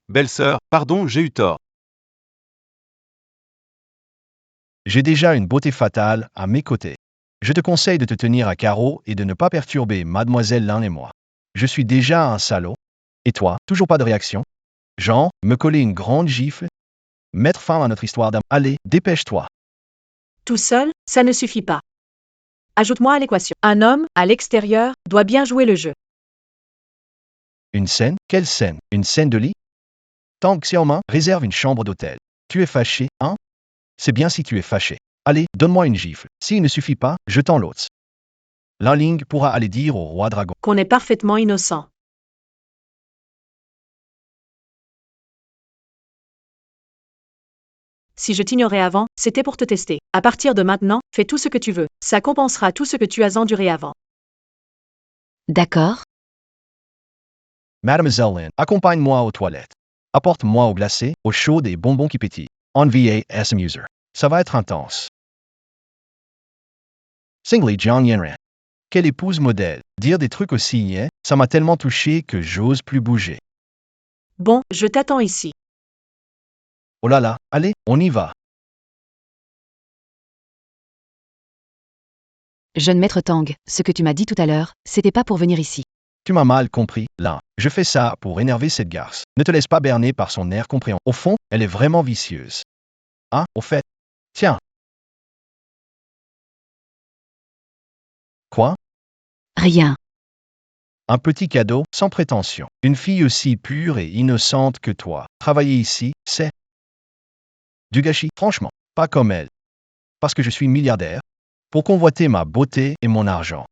Belle-sœur, pardon, j'ai eu tort. j'ai déjà une beauté fatale à mes côtés. Je te conseille de te tenir à carreau et de ne pas perturber Mademoiselle Lin et moi. Je suis déjà un salaud. Et toi, toujours pas de réaction? Genre, me coller une grande gifle? Mettre fin à notre histoire d'amour? Allez, dépêche-toi. Tout seul, ça ne suffit pas. Ajoute-moi à l'équation. Un homme, à l'extérieur, doit bien jouer le jeu. Une scène? Quelle scène? Une scène de lit? Tang Xiaomin réserve une chambre d'hôtel. Tu es fâché, hein? C'est bien si tu es fâché. Allez, donne-moi une gifle. S'il ne suffit pas, je t'en l'autre. Lan Ling pourra aller dire au roi dragon. Qu'on est parfaitement innocent. Si je t'ignorais avant, c'était pour te tester. À partir de maintenant, fais tout ce que tu veux. Ça compensera tout ce que tu as enduré avant. D'accord? Mademoiselle Lin, accompagne-moi aux toilettes. Apporte-moi au glacé, au chaud des bonbons qui pétillent. En VAS Amuser. Ça va être intense. Singly Jiang Yanran. Quelle épouse modèle. Dire des trucs aussi niais, ça m'a tellement touché que j'ose plus bouger. Bon, je t'attends ici. Oh là là, allez, on y va. Jeune maître Tang, ce que tu m'as dit tout à l'heure, c'était pas pour venir ici. Tu m'as mal compris, là. Je fais ça pour énerver cette garce. Ne te laisse pas berner par son air compréhensible. Au fond, elle est vraiment vicieuse. Ah, au fait. Tiens. Quoi? Rien. Un petit cadeau, sans prétention. Une fille aussi pure et innocente que toi. Travailler ici, c'est du gâchis, franchement. Pas comme elle. Parce que je suis milliardaire. Pour convoiter ma beauté et mon argent.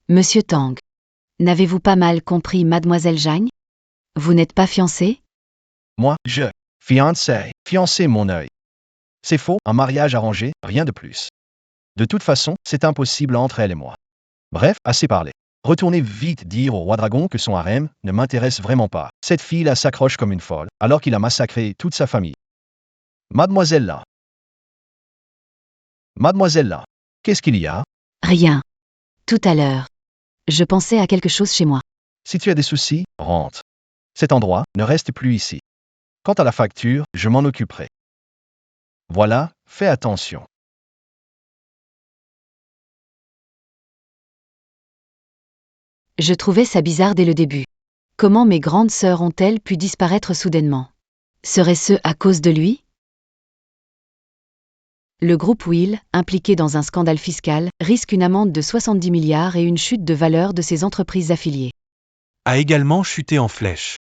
Monsieur Tang. N'avez-vous pas mal compris Mademoiselle Zhang? Vous n'êtes pas fiancé? Moi, je. Fiancé mon œil. C'est faux, un mariage arrangé, rien de plus. De toute façon, c'est impossible entre elle et moi. Bref, assez parlé. Retournez vite dire au roi dragon que son harem ne m'intéresse vraiment pas. Cette fille-là s'accroche comme une folle, alors qu'il a massacré toute sa famille. Mademoiselle là. Mademoiselle là. Qu'est-ce qu'il y a? Rien. Tout à l'heure. Je pensais à quelque chose chez moi. Si tu as des soucis, rentre. Cet endroit ne reste plus ici. Quant à la facture, je m'en occuperai. Voilà, fais attention. Je trouvais ça bizarre dès le début. Comment mes grandes sœurs ont-elles pu disparaître soudainement? Serait-ce à cause de lui? Le groupe Will, impliqué dans un scandale fiscal, risque une amende de 70 milliards et une chute de valeur de ses entreprises affiliées. A également chuté en flèche.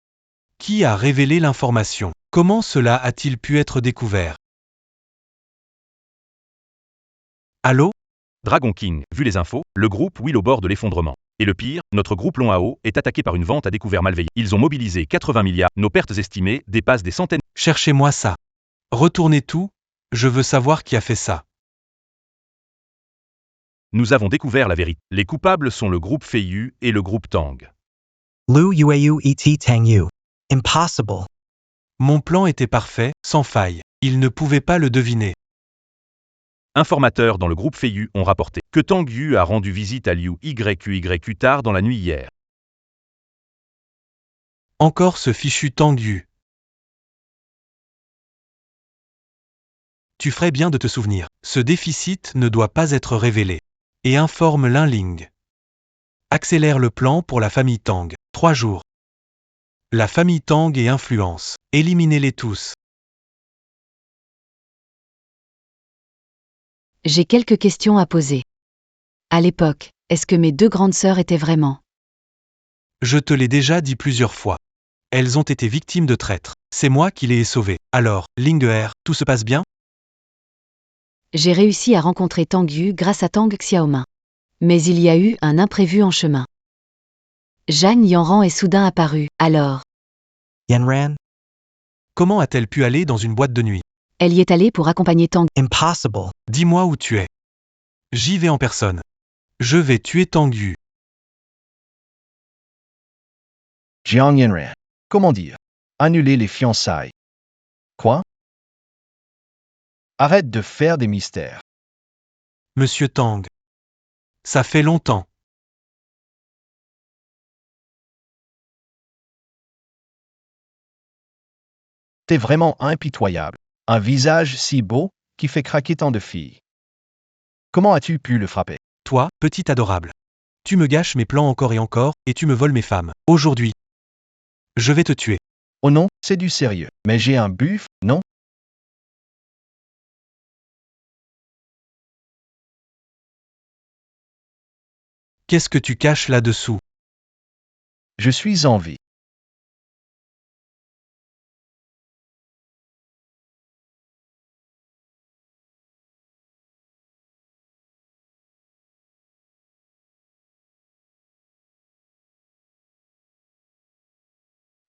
Qui a révélé l'information? Comment cela a-t-il pu être découvert? Allô? Dragon King, vu les infos, le groupe Will au bord de l'effondrement. Et le pire, notre groupe Long AO est attaqué par une vente à découvert malveillante. Ils ont mobilisé 80 milliards, nos pertes estimées dépassent des centaines. Cherchez-moi ça. Retournez tout, je veux savoir qui a fait ça. Nous avons découvert la vérité. Les coupables sont le groupe Feiyu et le groupe Tang. Lu Yueu et Tang Yu. Impossible. Mon plan était parfait, sans faille. Ils ne pouvaient pas le deviner. Informateurs dans le groupe Feiyu ont rapporté que Tang Yu a rendu visite à Liu YQYQ tard dans la nuit hier. Encore ce fichu Tang Yu. Tu ferais bien de te souvenir. Ce déficit ne doit pas être révélé. Et informe Linling. Accélère le plan pour la famille Tang. 3 jours. La famille Tang et influence. Éliminez-les tous. J'ai quelques questions à poser. À l'époque, est-ce que mes deux grandes sœurs étaient vraiment? Je te l'ai déjà dit plusieurs fois. Elles ont été victimes de traîtres. C'est moi qui les ai sauvées. Alors, Linger, tout se passe bien? J'ai réussi à rencontrer Tang Yu grâce à Tang Xiaomin. Mais il y a eu un imprévu en chemin. Zhang Yanran est soudain apparue. Alors, Yanran? Comment a-t-elle pu aller dans une boîte de nuit? elle y est allée pour accompagner Tang. Impossible. Dis-moi où tu es. J'y vais en personne. Je vais tuer Tang Yu. Jiang Yanran. Comment dire? Annuler les fiançailles. Quoi? Arrête de faire des mystères. Monsieur Tang. Ça fait longtemps. T'es vraiment impitoyable. Un visage si beau qui fait craquer tant de filles. Comment as-tu pu le frapper? Toi, petit adorable. Tu me gâches mes plans encore et tu me voles mes femmes. Aujourd'hui, je vais te tuer. Oh non, c'est du sérieux. Mais j'ai un buff, non? Qu'est-ce que tu caches là-dessous? Je suis en vie.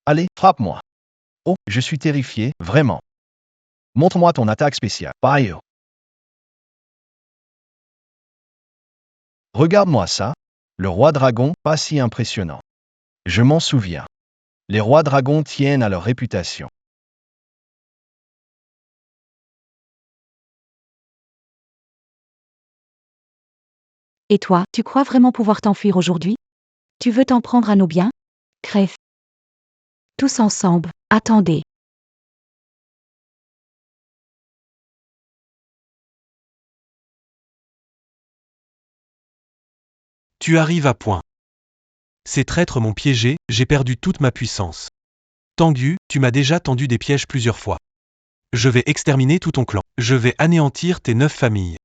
Allez, frappe-moi. Oh, je suis terrifié, vraiment. Montre-moi ton attaque spéciale. Bio. Regarde-moi ça. Le roi dragon, pas si impressionnant. Je m'en souviens. Les rois dragons tiennent à leur réputation. Et toi, tu crois vraiment pouvoir t'enfuir aujourd'hui? Tu veux t'en prendre à nos biens? Crève. Tous ensemble, attendez. Tu arrives à point. Ces traîtres m'ont piégé, j'ai perdu toute ma puissance. Tang Yu, tu m'as déjà tendu des pièges plusieurs fois. Je vais exterminer tout ton clan. Je vais anéantir tes 9 familles.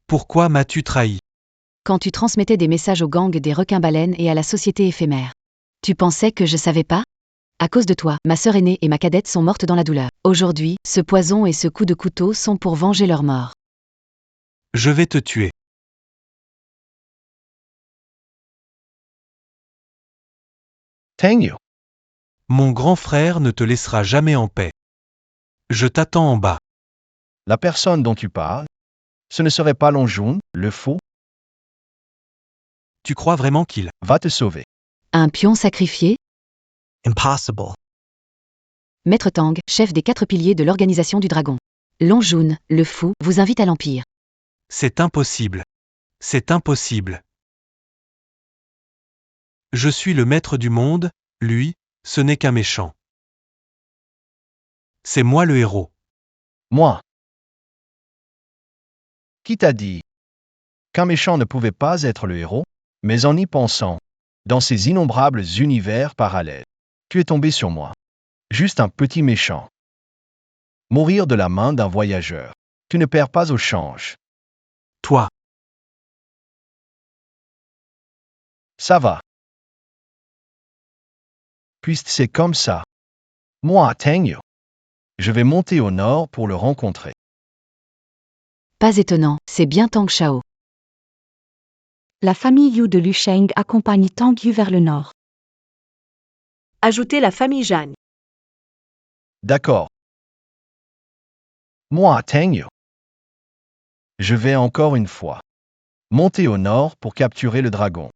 Pourquoi m'as-tu trahi? Quand tu transmettais des messages au gang des requins-baleines et à la société éphémère. Tu pensais que je savais pas? À cause de toi, ma sœur aînée et ma cadette sont mortes dans la douleur. Aujourd'hui, ce poison et ce coup de couteau sont pour venger leur mort. Je vais te tuer. Tang Yu. Mon grand frère ne te laissera jamais en paix. Je t'attends en bas. La personne dont tu parles, ce ne serait pas Long Jun, le faux, Tu crois vraiment qu'il va te sauver. Un pion sacrifié? Impossible. Maître Tang, chef des 4 piliers de l'organisation du dragon. Long Jun, le fou, vous invite à l'Empire. C'est impossible. C'est impossible. Je suis le maître du monde, lui, ce n'est qu'un méchant. C'est moi le héros. Moi. Qui t'a dit qu'un méchant ne pouvait pas être le héros? Mais en y pensant, Dans ces innombrables univers parallèles, tu es tombé sur moi. Juste un petit méchant. Mourir de la main d'un voyageur. Tu ne perds pas au change. Toi, Ça va. Puisque c'est comme ça. Moi, Tang. Je vais monter au nord pour le rencontrer. Pas étonnant, c'est bien Tang Shao. La famille Yu de Lusheng accompagne Tang Yu vers le nord. Ajoutez la famille Zhang. D'accord. Moi, Tang. Je vais encore une fois monter au nord pour capturer le dragon.